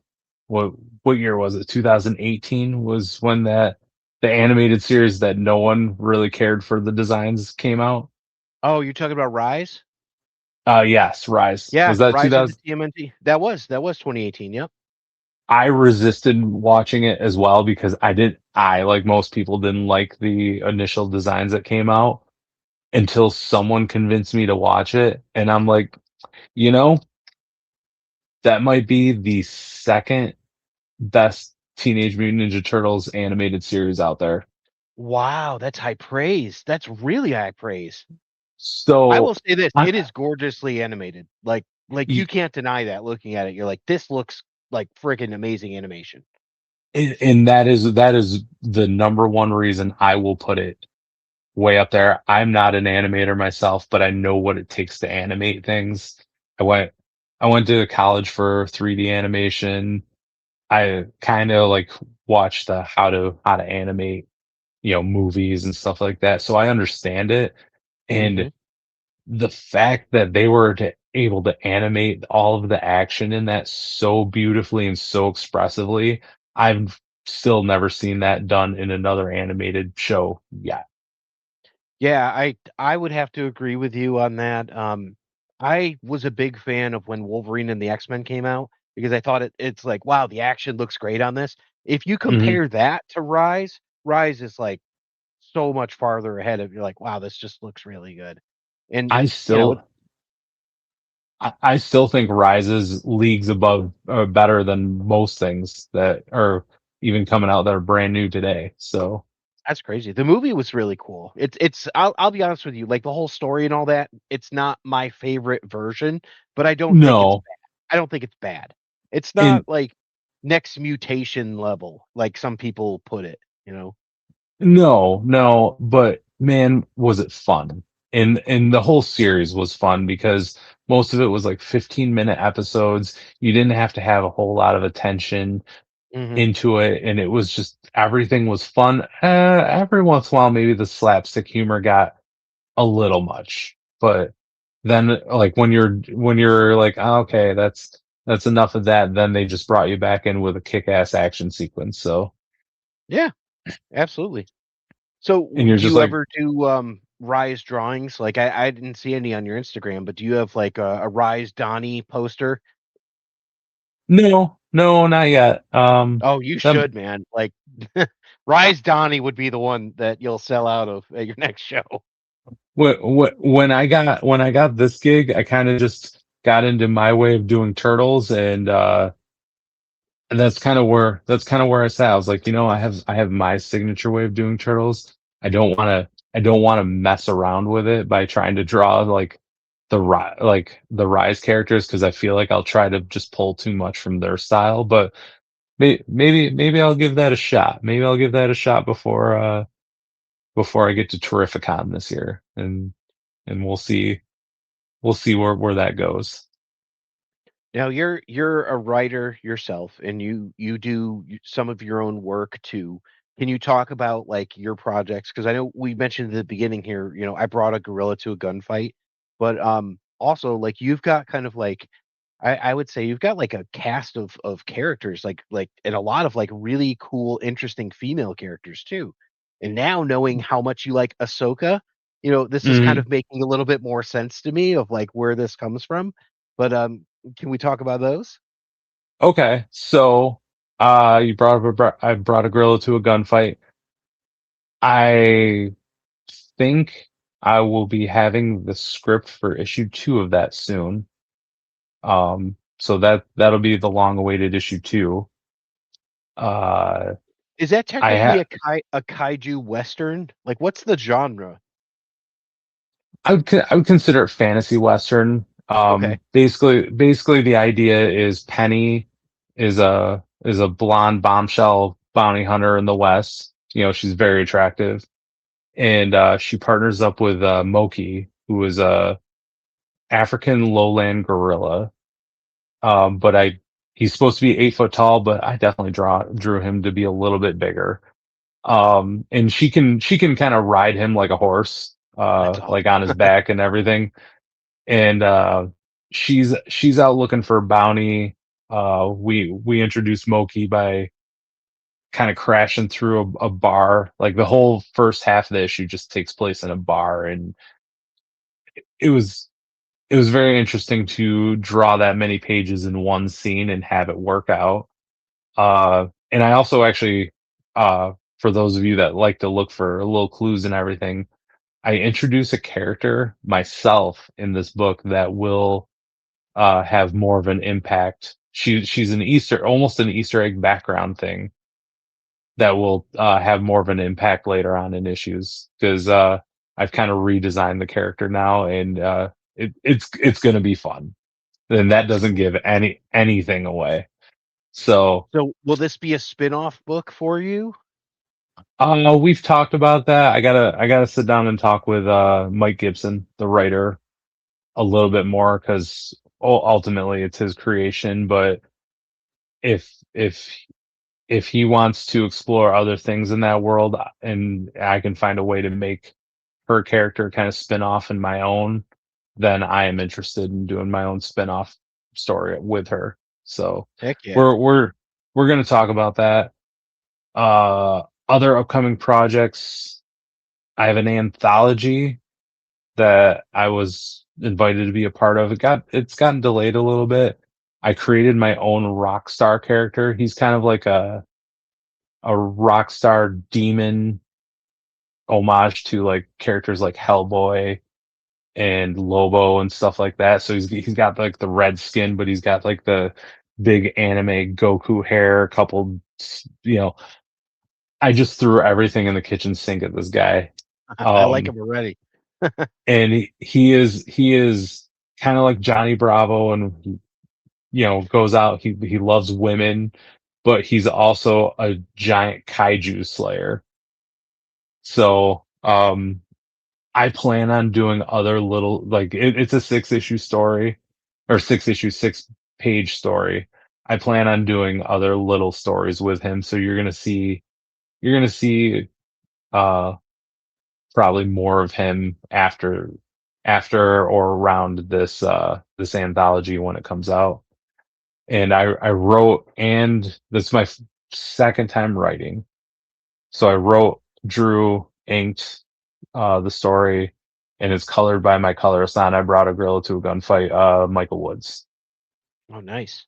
what what year was it? 2018 was when the animated series that no one really cared for the designs came out. Oh, you're talking about Rise? Yes, Rise. Yeah, Was that Rise of the 2000? TMNT. That was 2018. Yep. I resisted watching it as well because like most people, didn't like the initial designs that came out until someone convinced me to watch it. And I'm like, you know, that might be the second best Teenage Mutant Ninja Turtles animated series out there. Wow, that's high praise. That's really high praise. I So, will say this, I, it is gorgeously animated. Like you y- can't deny that looking at it. You're like, this looks like freaking amazing animation. and that is the number one reason I will put it way up there. I'm not an animator myself, but I know what it takes to animate things. I went I went to college for 3D animation. I kind of like watched the how to animate, movies and stuff like that. So I understand it. And Mhm. the fact that they were able to animate all of the action in that so beautifully and so expressively, I've still never seen that done in another animated show yet. Yeah, I would have to agree with you on that. I was a big fan of when Wolverine and the X-Men came out because I thought it's like, wow, the action looks great on this. If you Mhm. compare that to Rise, Rise is like so much farther ahead of you're like, wow, this just looks really good. And I still I still think Rises leagues above, better than most things that are even coming out that are brand new today. So that's crazy. The movie was really cool. I'll be honest with you, like the whole story and all that, it's not my favorite version, but I don't think it's no, bad. I don't think it's bad. It's not and like next mutation level, like some people put it, you know? no, but man, was it fun. And the whole series was fun because most of it was like 15-minute episodes. You didn't have to have a whole lot of attention Hmm. into it, and it was just everything was fun. Every once in a while, maybe the slapstick humor got a little much, but then like when you're like, oh, okay, that's enough of that. Then they just brought you back in with a kick-ass action sequence. So, Yeah, absolutely. So, and you're do just you like, ever do Rise drawings? Like, I didn't see any on your Instagram, but do you have like a Rise Donnie poster? no, no, not yet. Oh, you That should, man. Like, Rise Donnie would be the one that you'll sell out of at your next show. when I got this gig, I kind of just got into my way of doing turtles, and that's kind of where I sat. I was like, I have my signature way of doing turtles. I don't want to mess around with it by trying to draw like the rise characters, because I feel like I'll try to just pull too much from their style. But maybe I'll give that a shot. Maybe I'll give that a shot before I get to Terrificon this year, and we'll see where that goes. Now, you're a writer yourself, and you do some of your own work too. Can you talk about like your projects? Because I know we mentioned at the beginning here, I brought a gorilla to a gunfight, but also like you've got kind of like I would say you've got like a cast of characters, like and a lot of like really cool, interesting female characters too. And now knowing how much you like Ahsoka, this is kind Mhm. of making a little bit more sense to me of like where this comes from. But can we talk about those? Okay, so I brought a gorilla to a gunfight. I think I will be having the script for issue 2 of that soon. So that'll be the long-awaited issue 2. Uh, Is that I technically ha a kaiju western? Like, what's the genre? I would consider it fantasy western. Okay. Basically, the idea is Penny is a blonde bombshell bounty hunter in the West. She's very attractive, and she partners up with Moki, who is a African lowland gorilla. But he's supposed to be 8 foot tall, but I definitely drew him to be a little bit bigger. And she can kind of ride him like a horse, That's like awesome. on his back and everything. And she's out looking for a bounty. We introduce Moki by kind of crashing through a bar. Like the whole first half of the issue just takes place in a bar, and it was it was very interesting to draw that many pages in one scene and have it work out. And I also actually, for those of you that like to look for little clues and everything, I introduce a character myself in this book that will have more of an impact. She's almost an Easter egg background thing that will have more of an impact later on in issues, because I've kind of redesigned the character now, and it's going to be fun. And that doesn't give anything away. So So, will this be a spin-off book for you? we've talked about that. I gotta sit down and talk with Mike Gibson, the writer, a little bit more, because ultimately it's his creation. But if if if he wants to explore other things in that world, and I can find a way to make her character kind of spin off in my own, then I am interested in doing my own spin off story with her. So Heck yeah. we're gonna talk about that. Other upcoming projects. I have an anthology that I was invited to be a part of. It's gotten delayed a little bit. I created my own rock star character. He's kind of like a rock star demon homage to like characters like Hellboy and Lobo and stuff like that. So he's got like the red skin, but he's got like the big anime Goku hair, coupled, you know, I just threw everything in the kitchen sink at this guy. I like Um him already. and he is kind of like Johnny Bravo, and goes out, he loves women, but he's also a giant kaiju slayer. So I plan on doing other little, like, it's a 6-issue story, or 6-issue, 6-page story. I plan on doing other little stories with him, so you're gonna see uh probably more of him after or around this anthology when it comes out. And I wrote, and this is my second time writing. So I wrote, drew, inked the story, and it's colored by my colorist on I Brought a Gorilla to a Gunfight, Michael Woods. Oh, nice.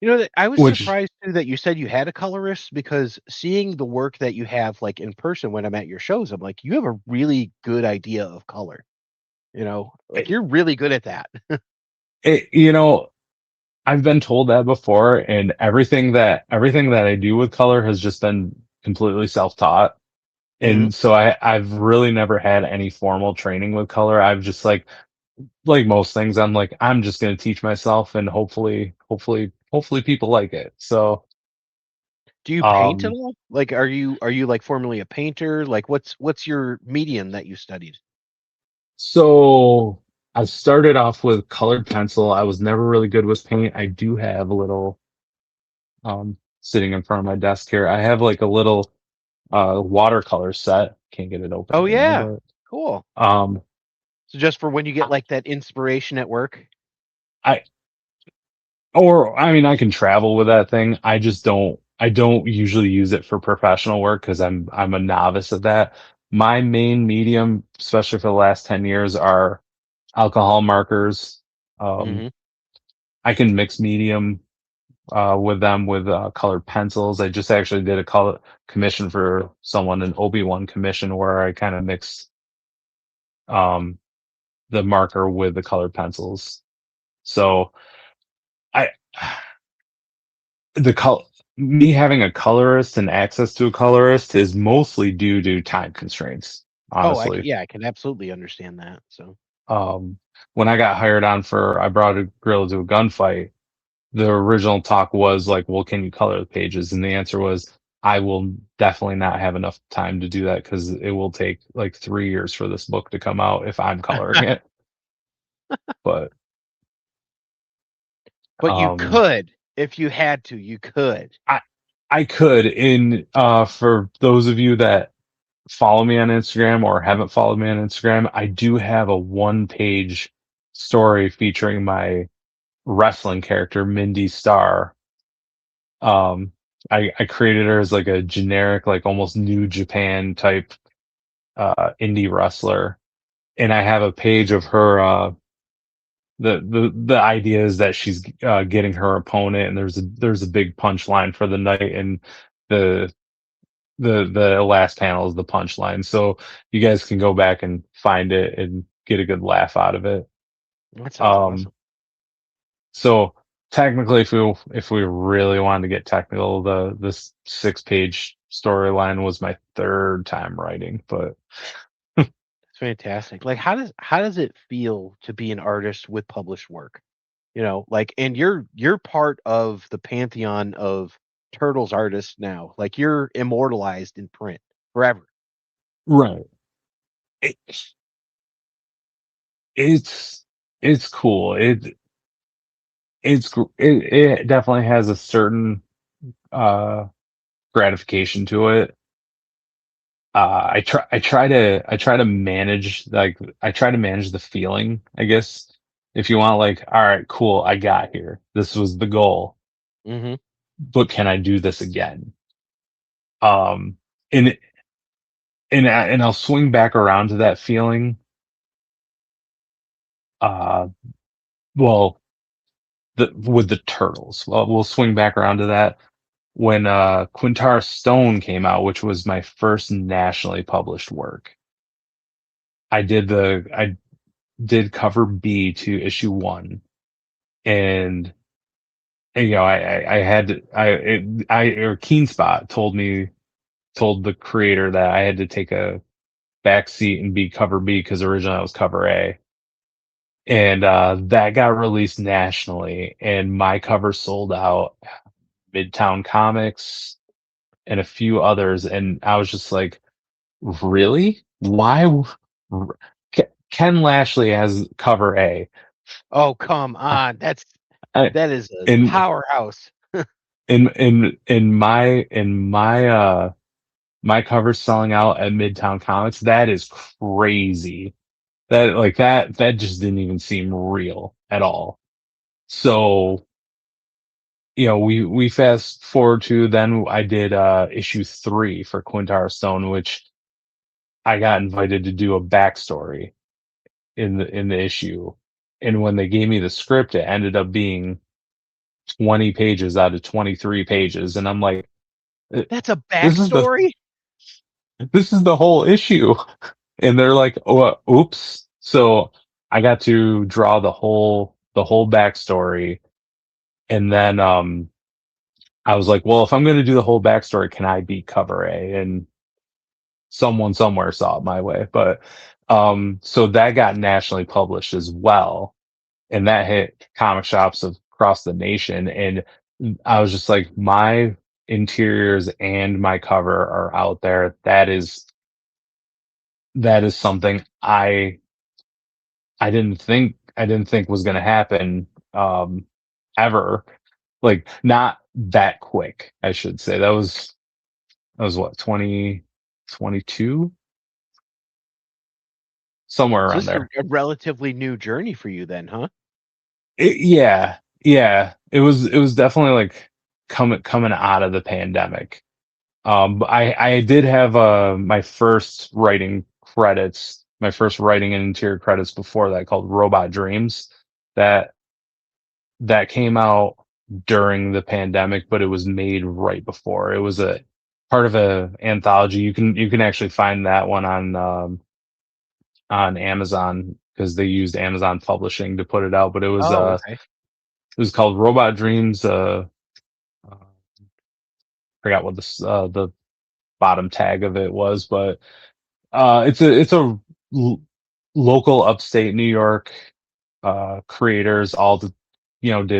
You know, I was Which, surprised too that you said you had a colorist, because seeing the work that you have like in person when I'm at your shows, I'm like, you have a really good idea of color. You know, like it, you're really good at that. you know, I've been told that before, and everything that I do with color has just been completely self-taught. Hmm. And so I've really never had any formal training with color. I've just like most things, I'm like, I'm just gonna teach myself, and hopefully people like it. So Do you paint at um all? Like, are you like formerly a painter? Like, what's your medium that you studied? so I started off with colored pencil. I was never really good with paint. I do have a little sitting in front of my desk here. I have like a little watercolor set. Can't get it open Oh right now, yeah, but cool. um So just for when you I, get like that inspiration at work. I or I mean, I can travel with that thing. I don't usually use it for professional work because I'm a novice at that. My main medium, especially for the last 10 years, are alcohol markers. Um, Hmm. I can mix medium with them with colored pencils. I just actually did a color commission for someone, an Obi-Wan commission, where I kind of mixed um, the marker with the colored pencils. So I the color me having a colorist and access to a colorist is mostly due to time constraints, Oh, honestly. yeah, I can absolutely understand that. So, Um, when I got hired on for I Brought a Gorilla to a Gunfight, the original talk was like, well, can you color the pages? And the answer was, I will definitely not have enough time to do that because it will take like 3 years for this book to come out if I'm coloring it. But but you um, could if you had to. You could. I I could, in for those of you that follow me on Instagram or haven't followed me on Instagram, I do have a 1-page story featuring my wrestling character, Mindy Starr. Um, I created her as like a generic, like almost New Japan type indie wrestler, and I have a page of her. The idea is that she's getting her opponent, and there's a big punchline for the night, and the the last panel is the punchline. So you guys can go back and find it and get a good laugh out of it. That sounds Um, awesome. so technically, if we really wanted to get technical, this 6-page storyline was my third time writing, but It's fantastic. Like, how does it feel to be an artist with published work? You know, like, and you're part of the pantheon of Turtles artists now. Like, you're immortalized in print forever. right. It, it's it's cool. It definitely has a certain uh gratification to it. I try to manage, like, I try to manage the feeling, I guess. If you want, like, all right, cool, I got here. This was the goal, Hmm. but can I do this again? Um, and and I'll swing back around to that feeling. Uh, well, with the turtles, well, we'll swing back around to that when Quintara Stone came out, which was my first nationally published work. I did cover B to issue 1, and, I had to, or Keen Spot told the creator that I had to take a back seat and be cover B because originally I was cover A. And that got released nationally, and my cover sold out. Midtown Comics and a few others, and I was just like, really? Why? Ken Lashley as cover A. Oh, come on. I, That is a in powerhouse. in my covers selling out at Midtown Comics, that is crazy. That just didn't even seem real at all. So, we fast forward to then I did issue 3 for Quintara Stone, which I got invited to do a backstory in the issue. And when they gave me the script, it ended up being 20 pages out of 23 pages. And I'm like, That's a this is the backstory? this is the whole issue. And they're like, oh, oops. So I got to draw the whole backstory. And then I was like, well, if I'm going to do the whole backstory, can I be cover A? And someone somewhere saw it my way. But so that got nationally published as well. And that hit comic shops across the nation. And I was just like, my interiors and my cover are out there. That is something I didn't think was going to happen ever. Like, not that quick, I should say. That was what, 2022, somewhere So around this is there. a relatively new journey for you then, huh? Yeah, it was definitely like coming out of the pandemic. But I did have my first writing and interior credits before that, called Robot Dreams. That that came out during the pandemic, but it was made right before. It was a part of a anthology. You can actually find that one on Amazon, because they used Amazon Publishing to put it out. But Oh, okay. it was called Robot Dreams. Forgot what the bottom tag of it was, but it's a local upstate New York creators all did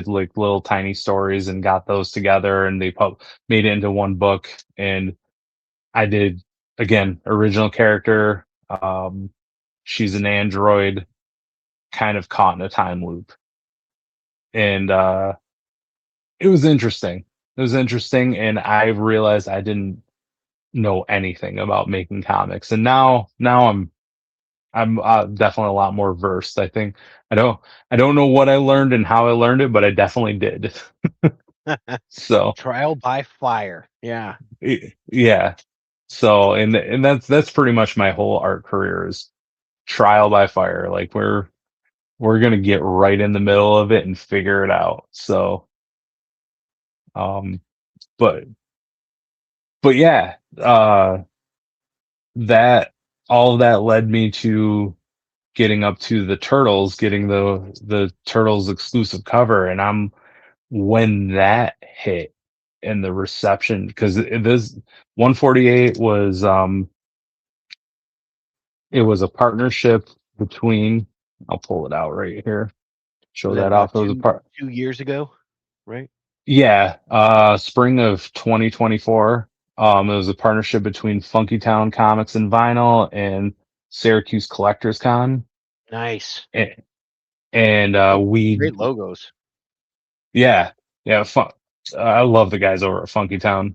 like little tiny stories and got those together, and they made it into one book. And I did, again, original character. She's an android, kind of caught in a time loop, and it was interesting. It was interesting, and I realized I didn't know anything about making comics, and now I'm definitely a lot more versed. I think I don't know what I learned and how I learned it, but I definitely did. So Trial by fire. Yeah. yeah. So and that's pretty much my whole art career, is trial by fire. Like, we're gonna get right in the middle of it and figure it out. So um, but yeah, that all of that led me to getting up to the Turtles, getting the Turtles exclusive cover. And when that hit, and the reception, because this 148 was it was a partnership between, I'll pull it out right here, show Was that that off. It was a two part, 2 years ago, right? yeah, spring of 2024. It was a partnership between Funky Town Comics and Vinyl and Syracuse Collectors Con. Nice. and, and Oh, we great logos. Yeah, yeah. I love the guys over at Funky Town.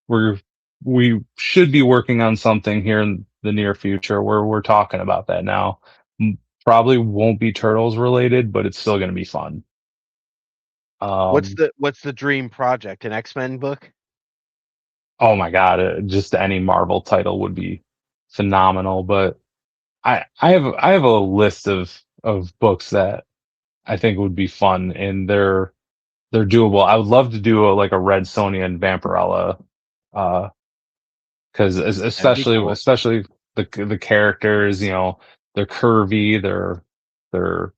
We're we should be working on something here in the near future, where we're talking about that now. Probably won't be Turtles related, but it's still going to be fun. What's Um, the dream project? An X-Men book? oh my God, just any Marvel title would be phenomenal. But I have a list of books that I think would be fun, and they're doable. I would love to do like a Red Sonja and Vampirella, because That'd be especially cool. especially the characters, they're curvy, they're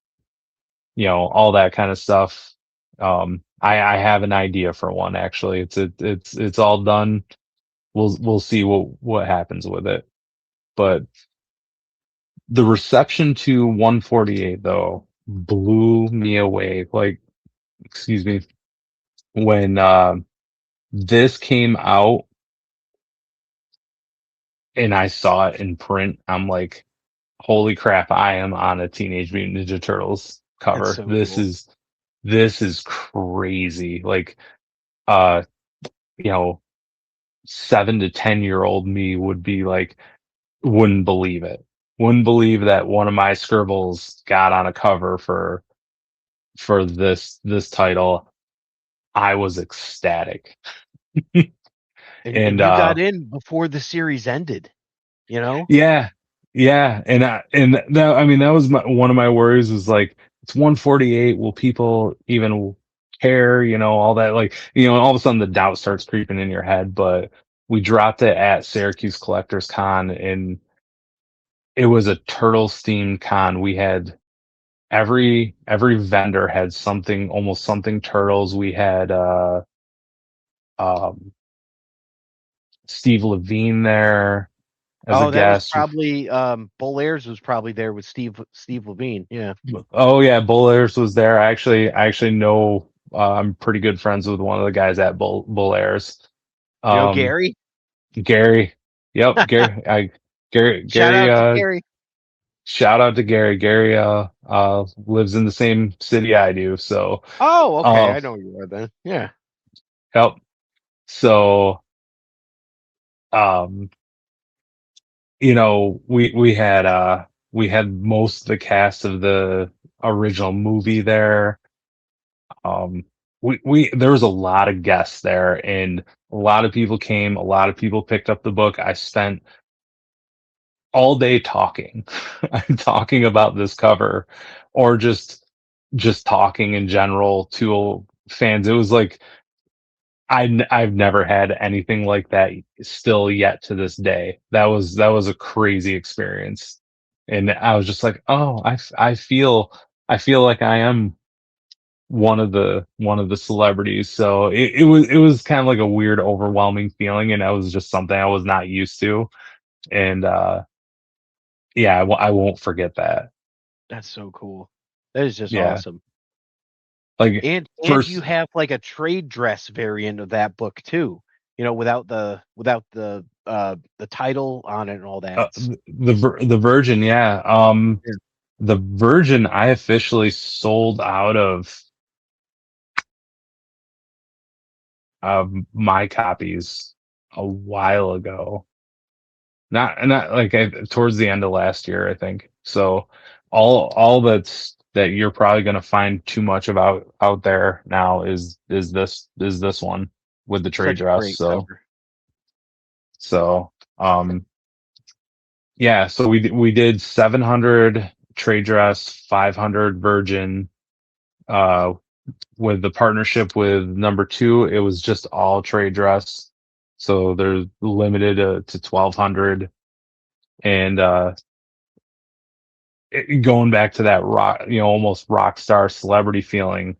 all that kind of stuff. I have an idea for one, actually. It's all done. We'll see what happens with it. But the reception to 148, though, blew me away. Like, excuse me, when this came out and I saw it in print, I'm like, holy crap, I am on a Teenage Mutant Ninja Turtles That's cover. so This cool. is crazy. Like, uh, 7 to 10 year old me would be like, wouldn't believe it. Wouldn't believe that one of my scribbles got on a cover for this title. I was ecstatic. And And you got in before the series ended, you know? yeah, yeah, and that, I mean, that was one of my worries, was like, it's 148. Will people even care? All that, like, all of a sudden the doubt starts creeping in your head. But we dropped it at Syracuse Collectors Con, and it was a Turtles themed con. We had every vendor had something, almost something Turtles. We had um, Steve Levine there as a Oh, that was guest. probably Bolaires was probably there with Steve Levine. Yeah. Oh yeah, Bullers was there. I actually know. I'm pretty good friends with one of the guys at Bullers. You know Um, Gary? Gary. Yep, Gary. Gary. Shout Gary. out to Gary. Shout out to Gary. Gary. Lives in the same city I do. So. Oh, okay. Uh, I know you are then. Yeah. yep. So. Um. We had most of the cast of the original movie there. Um, we there was a lot of guests there, and a lot of people came. A lot of people picked up the book. I spent all day talking. I'm talking about this cover, or just talking in general to fans. It was like I've never had anything like that still yet to this day. That was a crazy experience, and I was just like, oh, I feel like I am one of the celebrities. So it was kind of like a weird, overwhelming feeling, and that was just something I was not used to. And yeah, I won't forget that. That's so cool. That is just Yeah, awesome. like And you first, have like a trade dress variant of that book too. You know, without the title on it and all that. the Virgin, yeah. Yeah. The Virgin, I officially sold out of my copies a while ago. Not like, towards the end of last year, I think. So all that you're probably going to find too much about out there now is this one with the trade Such a dress. great So cover. so yeah, so we did 700 trade dress, 500 Virgin. Uh, with the partnership with number two, it was just all trade dress. So they're limited to 1,200. And going back to that rock, almost rock star celebrity feeling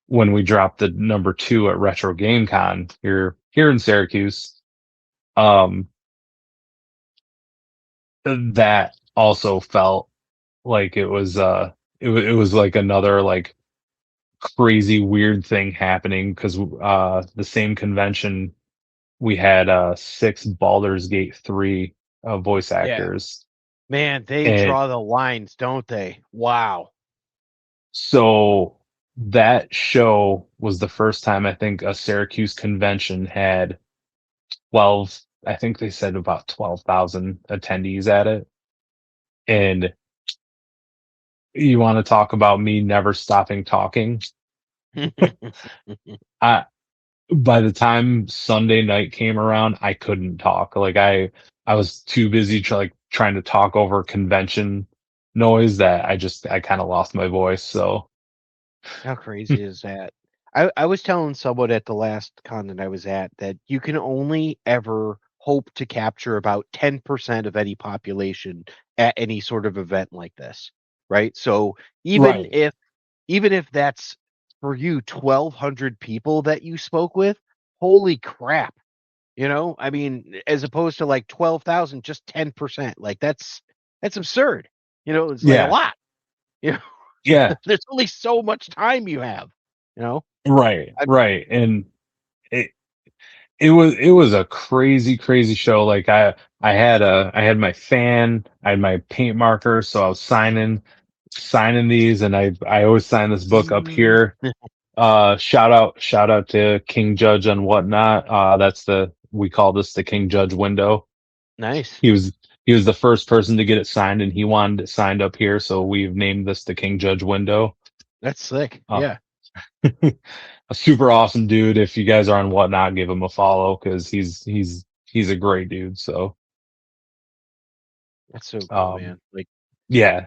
when we dropped the number two at Retro Game Con here in Syracuse. Um, that also felt like it was like another, like, crazy weird thing happening, because the same convention we had six Baldur's Gate 3 voice Yeah. actors. Man, they And draw the lines, don't they? Wow. so that show was the first time I think a Syracuse convention had 12, I think they said about 12,000 attendees at it. And you want to talk about me never stopping talking? I By the time Sunday night came around, I couldn't talk. Like, I was too busy trying to talk over convention noise, that I kind of lost my voice. So How crazy is that? I was telling someone at the last con that I was at that you can only ever hope to capture about 10% of any population at any sort of event like this, right? So even right, if even if that's for you 1,200 people that you spoke with, holy crap. You know, I mean, as opposed to like 12,000, just 10%. Like that's absurd. You know, it's like a yeah, lot. You know, yeah, there's only so much time you have. You know, right, I, right. And it it was a crazy show. Like, I I had my fan, I had my paint marker, so I was signing these, and I always sign this book up here. Shout out to King Judge and whatnot. We call this the King Judge window. Nice. He was he was the first person to get it signed, and he wanted it signed up here, so we've named this the King Judge window. That's sick. Uh, Yeah. a super awesome dude. If you guys are on whatnot, give him a follow because he's a great dude. So That's so cool, um, man. Like, yeah.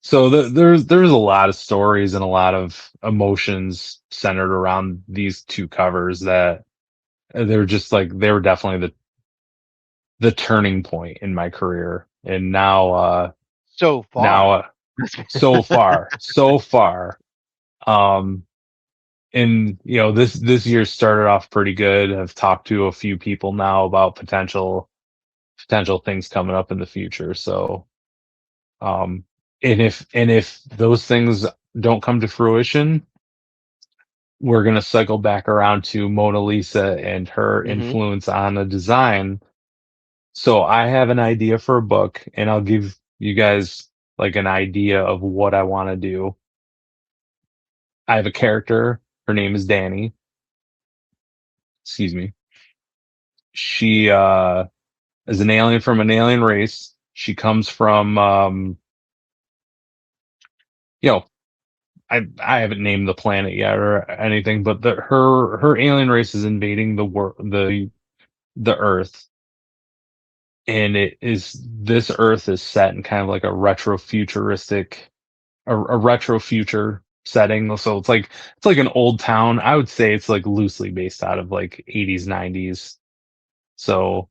So there's a lot of stories and a lot of emotions centered around these two covers that they were definitely the turning point in my career. And so far. now so far. Um, and this year started off pretty good. I've talked to a few people now about potential things coming up in the future. So, and if those things don't come to fruition, we're gonna cycle back around to Mona Lisa and her Mhm. influence on a design. So I have an idea for a book, and I'll give you guys like an idea of what I want to do. I have a character. Her name is Danny. Excuse me. She is an alien from an alien race. She comes from you know, I haven't named the planet yet or anything, but her alien race is invading the Earth, and this Earth is set in kind of like a retro future setting. So it's like an old town. I would say it's like loosely based out of like 80s, 90s. So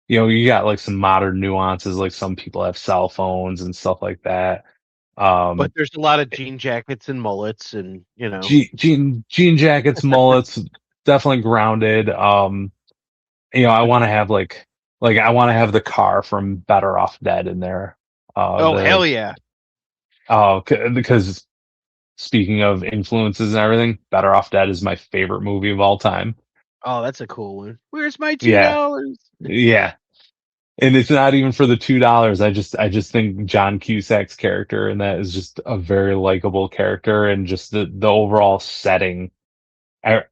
you got like some modern nuances, like some people have cell phones and stuff like that. But Um, there's a lot of jean jackets and mullets, and jean jackets, mullets, definitely grounded. I want to have I want to have the car from Better Off Dead in there. oh hell yeah. Because speaking of influences and everything, Better Off Dead is my favorite movie of all time. Oh, that's a cool one. Where's my Yeah, $2? yeah. And it's not even for the $2. I just think John Cusack's character and that is just a very likable character, and just the overall setting.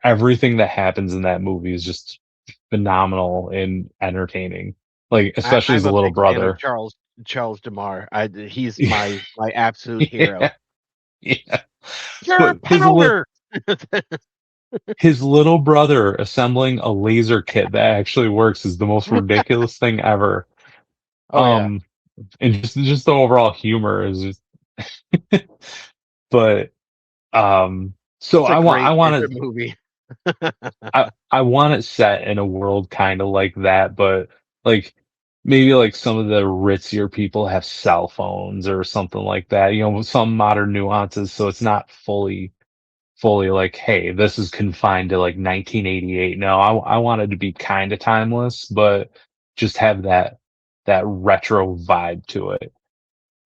Everything that happens in that movie is just phenomenal and entertaining. Like especially as I'm a a little big fan of brother. Charles DeMar. He's my absolute hero. Yeah, yeah. Your But power. his little brother assembling a laser kit that actually works is the most ridiculous thing ever. Oh yeah. Um, and just the overall humor is just. But so It's a I great want it's a to movie. I want it set in a world kind of like that, but like maybe like some of the ritzier people have cell phones or something like that. With some modern nuances, so it's not fully like, hey, this is confined to like 1988. No, I want it to be kind of timeless, but just have that retro vibe to it.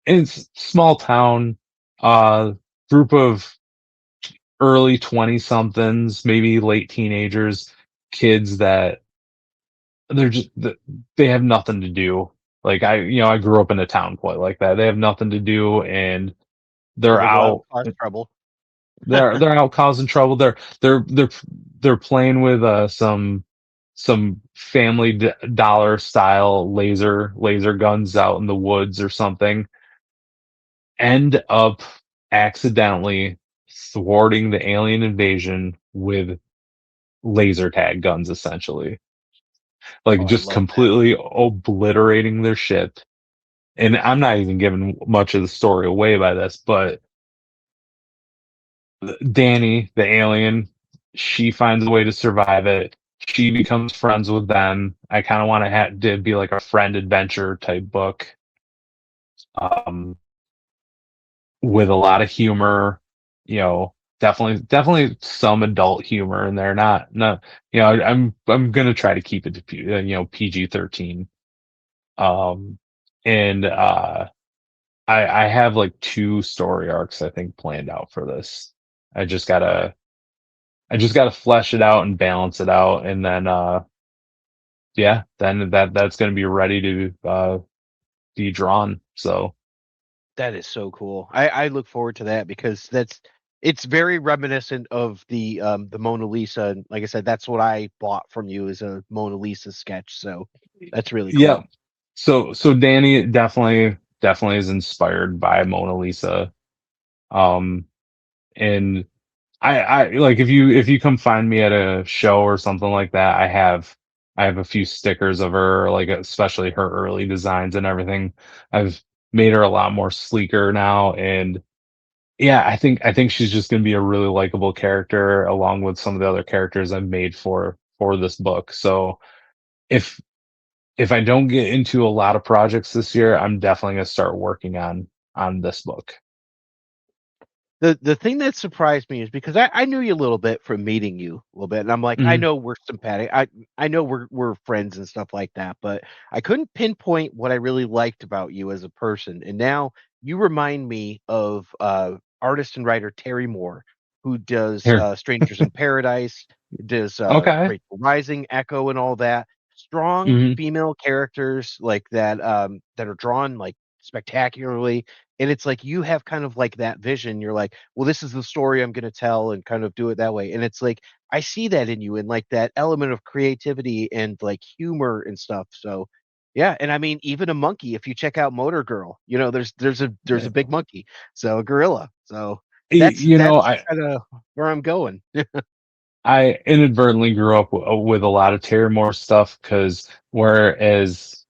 And it's small town, uh, group of early 20 somethings, maybe late teenagers, kids that they have nothing to do. Like I grew up in a town quite like that. They have nothing to do, and So they're they go out and out. cause trouble. They're out causing trouble. They're playing with some family dollar style laser guns out in the woods or something. End up accidentally thwarting the alien invasion with laser tag guns, essentially, Oh, like I just love that. completely obliterating their ship. And I'm not even giving much of the story away by this, but Danny, the alien, she finds a way to survive it. She becomes friends with them. I kind of want to be like a friend adventure type book, um, with a lot of humor. Definitely some adult humor in there. Not. I'm gonna try to keep it to PG-13. Um, and I have like two story arcs I think planned out for this. I just gotta I just gotta flesh it out and balance it out, and then yeah, then that's going to be ready to be drawn. So That is so cool. I look forward to that because it's very reminiscent of the Mona Lisa. And like I said, that's what I bought from you is a Mona Lisa sketch. So that's really yeah, cool. so Danny definitely is inspired by Mona Lisa. Um, and I like if you come find me at a show or something like that, I have a few stickers of her, like especially her early designs and everything. I've made her a lot more sleeker now, and yeah, I think she's just gonna be a really likable character along with some of the other characters I've made for this book. So if if I don't get into a lot of projects this year, I'm definitely gonna start working on this book. The thing that surprised me is because I knew you a little bit from meeting you a little bit, and I'm like, I Mhm. know we're sympathetic. I know we're friends and stuff like that, but I couldn't pinpoint what I really liked about you as a person. And now you remind me of artist and writer Terry Moore, who does Here. Strangers in Paradise, does Okay. Rachel Rising, Echo, and all that. Strong Mhm. female characters like that that are drawn like spectacularly, and it's like you have kind of like that vision. You're like, well, this is the story I'm going to tell and kind of do it that way. And it's like I see that in you and like that element of creativity and like humor and stuff. So yeah, and I mean even a monkey, if you check out Motor Girl, you know, there's a big monkey, so a gorilla. So You know, that's kind of where I'm going. I inadvertently grew up with a lot of Terry Moore stuff because whereas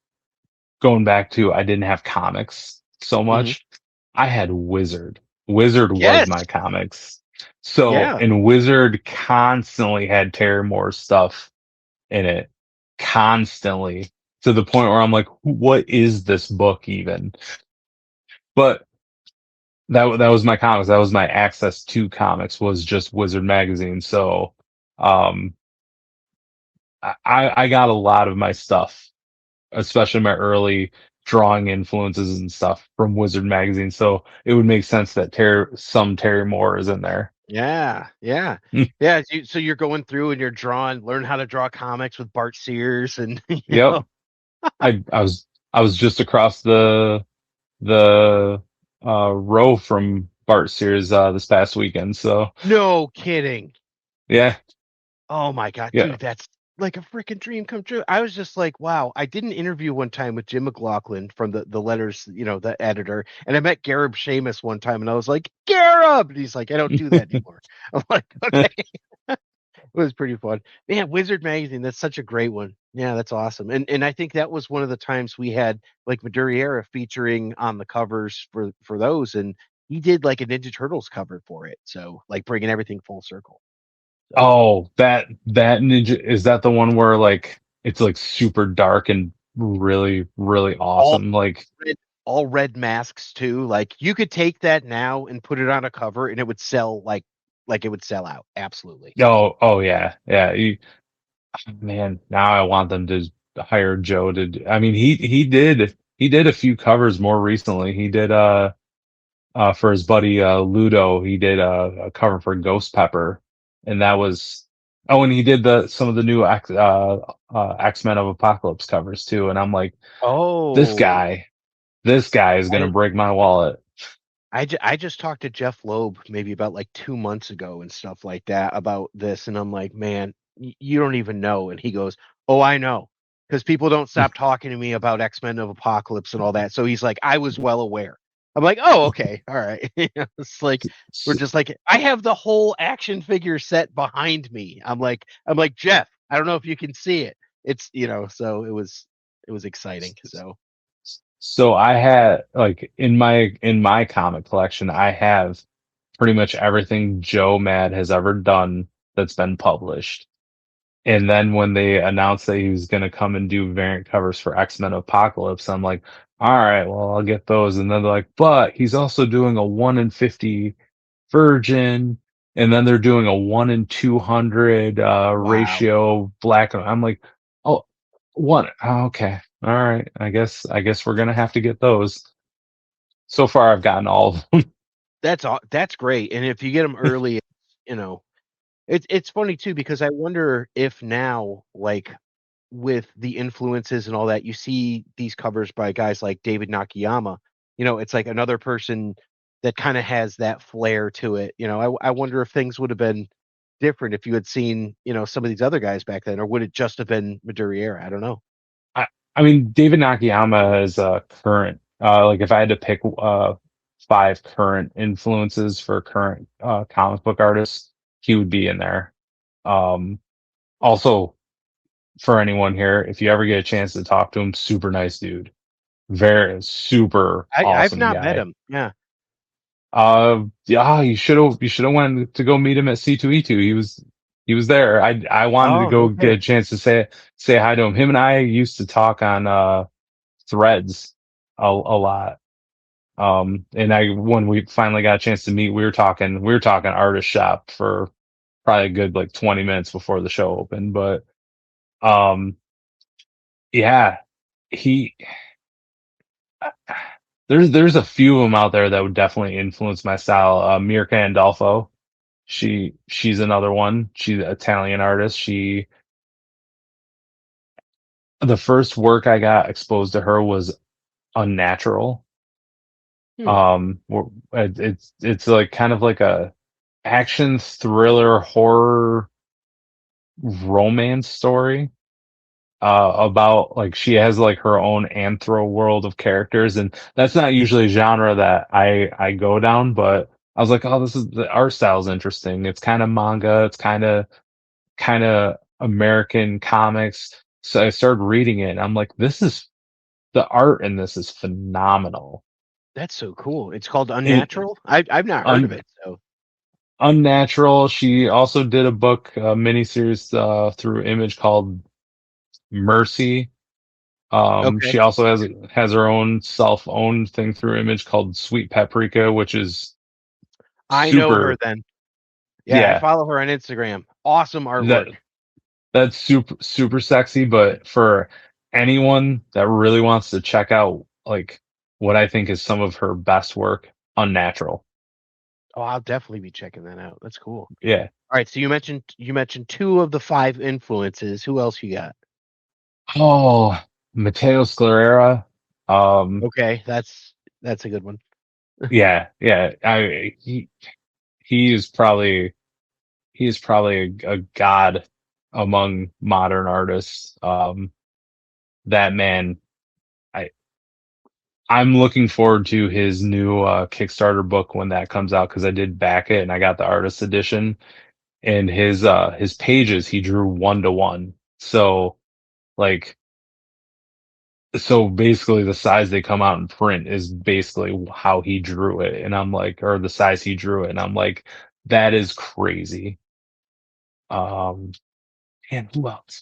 going back to I didn't have comics so Hmm. much, I had Wizard. Wizard was Yes. my comics. So, Yeah. and Wizard constantly had Terry Moore stuff in it, constantly to the point where I'm like, what is this book even? But that was my comics. That was my access to comics was just Wizard magazine. So, um, I got a lot of my stuff, especially my early drawing influences and stuff from Wizard magazine. So it would make sense that some Terry Moore is in there. Yeah, yeah, yeah. So you're going through and you're drawing, learn how to draw comics with Bart Sears, and you Yep. know, I was just across the row from Bart Sears this past weekend. So no kidding. yeah, Oh my God, yeah. dude, that's like a freaking dream come true. I was just like, wow. I did an interview one time with Jim McLaughlin from the letters, you know, the editor, and I met Garib Sheamus one time, and I was like, Garib, and he's like, I don't do that anymore. I'm like, okay. It was pretty fun. Man, Wizard Magazine, that's such a great one. Yeah, that's awesome. And I think that was one of the times we had like Madureira featuring on the covers for those, and he did like a Ninja Turtles cover for it. So like bringing everything full circle. So Oh, that ninja, is that the one where like it's like super dark and really all awesome? Like red, all red masks too. Like you could take that now and put it on a cover, and it would sell like it would sell out. Absolutely. oh yeah, yeah. Man, now I want them to hire Joe to I mean he did a few covers more recently. He did for his buddy Ludo, he did a cover for Ghost Pepper, and that was oh, and he did the some of the new X-Men of Apocalypse covers too. And I'm like, this Oh, guy, this guy is gonna I break my wallet. I just talked to Jeff Loeb maybe about like 2 months ago and stuff like that about this, and I'm like, man, you don't even know. And he goes, oh, I know, because people don't stop talking to me about X-Men of Apocalypse and all that. So he's like, I was well aware. I'm like, oh, okay, all right. It's like we're S- just like I have the whole action figure set behind me. I'm like Jeff. I don't know if you can see it. It's so it was exciting. So So I had like in my comic collection, I have pretty much everything Joe Mad has ever done that's been published. And then when they announced that he was going to come and do variant covers for X-Men Apocalypse, I'm like, all right, well, I'll get those. And then they're like, but he's also doing a 1 in 50 Virgin, and then they're doing a 1 in 200 wow. ratio black. I'm like, oh, one. Oh, okay. All right. I guess we're gonna have to get those. So far, I've gotten all of them. That's great. And if you get them early, you know, it's funny too because I wonder if now, like with the influences and all that, you see these covers by guys like David Nakayama. It's like another person that kind of has that flair to it. I wonder if things would have been different if you had seen, some of these other guys back then, or would it just have been Madureira? I don't know. I mean, David Nakayama is current. Like if I had to pick 5 current influences for current comic book artists, he would be in there. Also, for anyone here, if you ever get a chance to talk to him, super nice dude, very super I've awesome not met guy. him. Yeah. Yeah, you should have went to go meet him at C2E2. He was there. I wanted to Oh, go get okay. a chance to say hi to him. Him and I used to talk on Threads a lot. And when we finally got a chance to meet, we were talking artist shop for probably a good like 20 minutes before the show opened. But um, yeah, he there's a few of them out there that would definitely influence my style. Mirka Andolfo, she's another one. She's an Italian artist. The first work I got exposed to her was Unnatural. Hmm. It's like kind of like a action thriller horror romance story about like she has like her own anthro world of characters, and that's not usually a genre that I go down, but I was like, oh, this is the art style is interesting. It's kind of manga, it's kind of American comics. So I started reading it and I'm like, the art in this is phenomenal. That's so cool. It's called It Unnatural. I've not heard of un, it. So Unnatural. She also did a book, a miniseries through Image called Mercy. okay, She also has her own self-owned thing through Image called Sweet Paprika, which is I know her super. then. Yeah, I Yeah, follow her on Instagram. Awesome that artwork. that's super sexy. But for anyone that really wants to check out like what I think is some of her best work, Unnatural. Oh, I'll definitely be checking that out. That's cool. Yeah. All right, so you mentioned 2 of the 5 influences. Who else you got? Oh, Mateo Scalera. Um, Okay, that's a good one. yeah. He is probably a god among modern artists. That man, I I'm looking forward to his new Kickstarter book when that comes out because I did back it and I got the artist edition. And his pages he drew 1-to-1. So like so basically the size they come out in print is basically how he drew it, and I'm like, or the size he drew it, and I'm like, that is crazy. Um, and who else?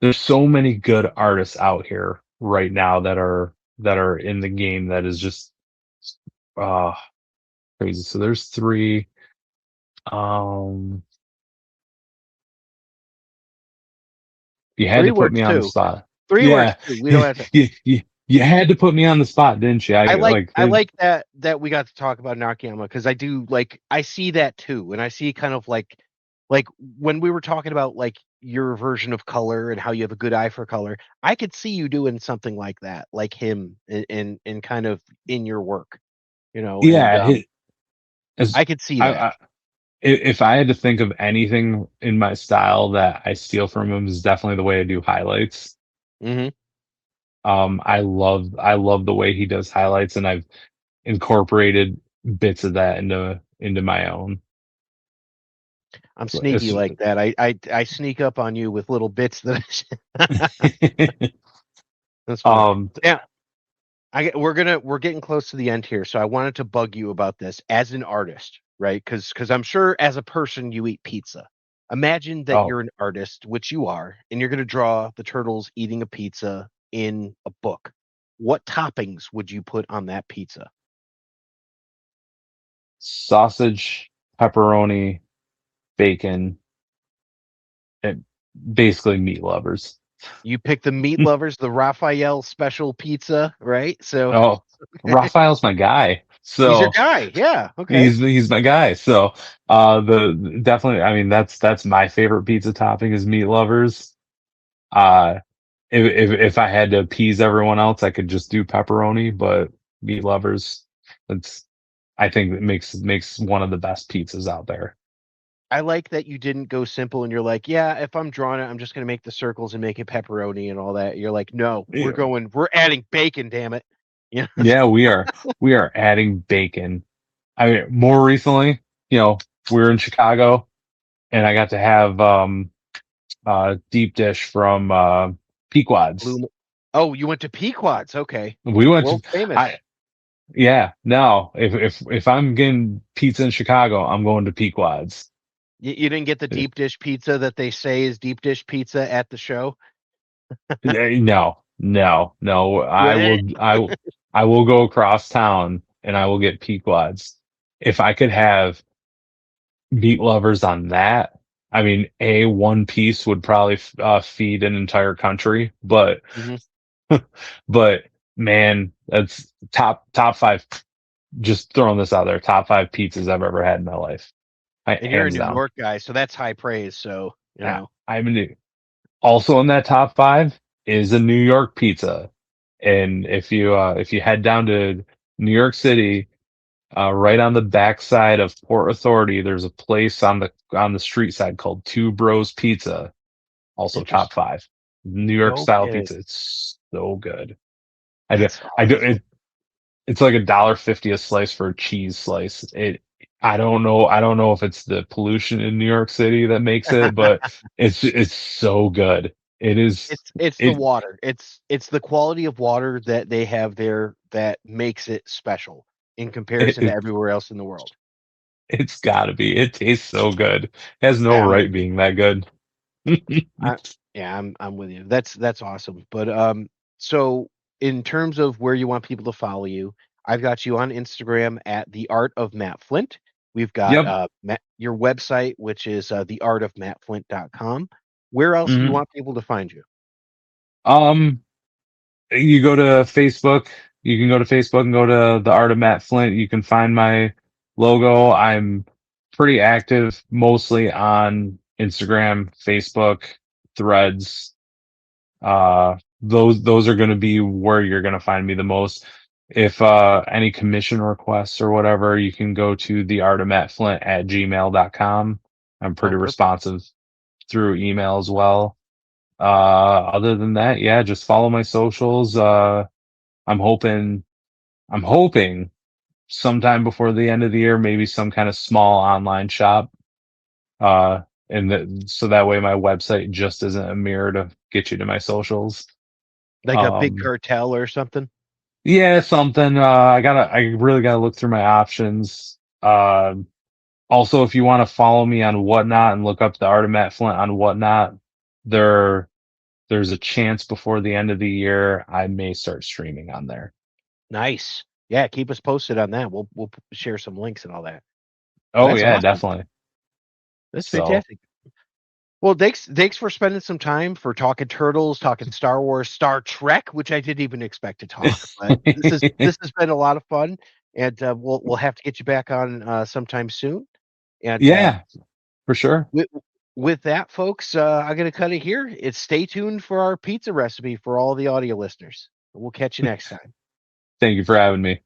There's so many good artists out here right now that are in the game that is just uh crazy. So there's 3. Um, you had 3 to put works me on the too. spot. 3 works Yeah, too. We don't have to. you had to put me on the spot, didn't you? I like Like I like that we got to talk about Nakayama because I see that too, and I see kind of like when we were talking about like your version of color and how you have a good eye for color. I could see you doing something like that, like him, in kind of in your work, and yeah. As I could see I, that. I if I had to think of anything in my style that I steal from him is definitely the way I do highlights. Hmm. I love the way he does highlights, and I've incorporated bits of that into my own. I'm sneaky It's- like that. I sneak up on you with little bits that. That's funny. um, Yeah. We're getting close to the end here, so I wanted to bug you about this as an artist, right? Because I'm sure as a person you eat pizza. Imagine that oh, you're an artist, which you are, and you're going to draw the turtles eating a pizza in a book. What toppings would you put on that pizza? sausage, pepperoni, bacon, and basically meat lovers. You pick the meat lovers, the Raphael special pizza, right? So Oh, Raphael's my guy. he's your So guy. Yeah. Okay. he's my guy. So the definitely, I mean, that's my favorite pizza topping is meat lovers. If I had to appease everyone else, I could just do pepperoni. But meat lovers, I think it makes one of the best pizzas out there. I like that you didn't go simple and you're like, yeah, if I'm drawing it, I'm just gonna make the circles and make it pepperoni and all that. You're like, no, we're adding bacon, damn it. Yeah. Yeah, we are adding bacon. I mean, more recently, we were in Chicago, and I got to have deep dish from Pequod's. Oh, you went to Pequod's, okay. We went World to famous. no. If I'm getting pizza in Chicago, I'm going to Pequod's. You didn't get the deep dish pizza that they say is deep dish pizza at the show? No. I will go across town and I will get Pequod's. If I could have meat lovers on that, I mean, one piece would probably feed an entire country, but but man, that's top five. Just throwing this out there, top 5 pizzas I've ever had in my life. And you're a Hands New down. York guy, so that's high praise. So also in that top 5 is a New York pizza, and if you head down to New York City, right on the backside of Port Authority, there's a place on the street side called Two Bros Pizza. Also top 5 New York style pizza. It's so good. It's like $1.50 a slice for a cheese slice. I don't know if it's the pollution in New York City that makes it, but it's so good. It is. It's the water. It's the quality of water that they have there that makes it special in comparison to everywhere else in the world. It's got to be. It tastes so good. It has no right being that good. I'm with you. That's awesome. But so in terms of where you want people to follow you, I've got you on Instagram at The Art of Matt Flint. We've got your website, which is theartofmattflint.com. Where else do you want people to find you? You go to Facebook. You can go to Facebook and go to The Art of Matt Flint. You can find my logo. I'm pretty active, mostly on Instagram, Facebook, Threads. Those are going to be where you're going to find me the most. If any commission requests or whatever, you can go to theartofmattflint@gmail.com. I'm pretty responsive through email as well. Other than that, yeah, just follow my socials. I'm hoping sometime before the end of the year, maybe some kind of small online shop. So that way my website just isn't a mirror to get you to my socials. Like a big cartel or something? Yeah, something. I really gotta look through my options. Also, if you want to follow me on Whatnot and look up The Art of Matt Flint on Whatnot, there's a chance before the end of the year I may start streaming on there. Nice. Yeah, keep us posted on that. We'll share some links and all that. Oh yeah, awesome. Definitely. That's fantastic. Well, thanks for spending some time for talking Turtles, talking Star Wars, Star Trek, which I didn't even expect to talk. But this has been a lot of fun, and we'll have to get you back on sometime soon. And yeah, for sure. With that, folks, I'm gonna cut it here. Stay tuned for our pizza recipe for all the audio listeners. We'll catch you next time. Thank you for having me.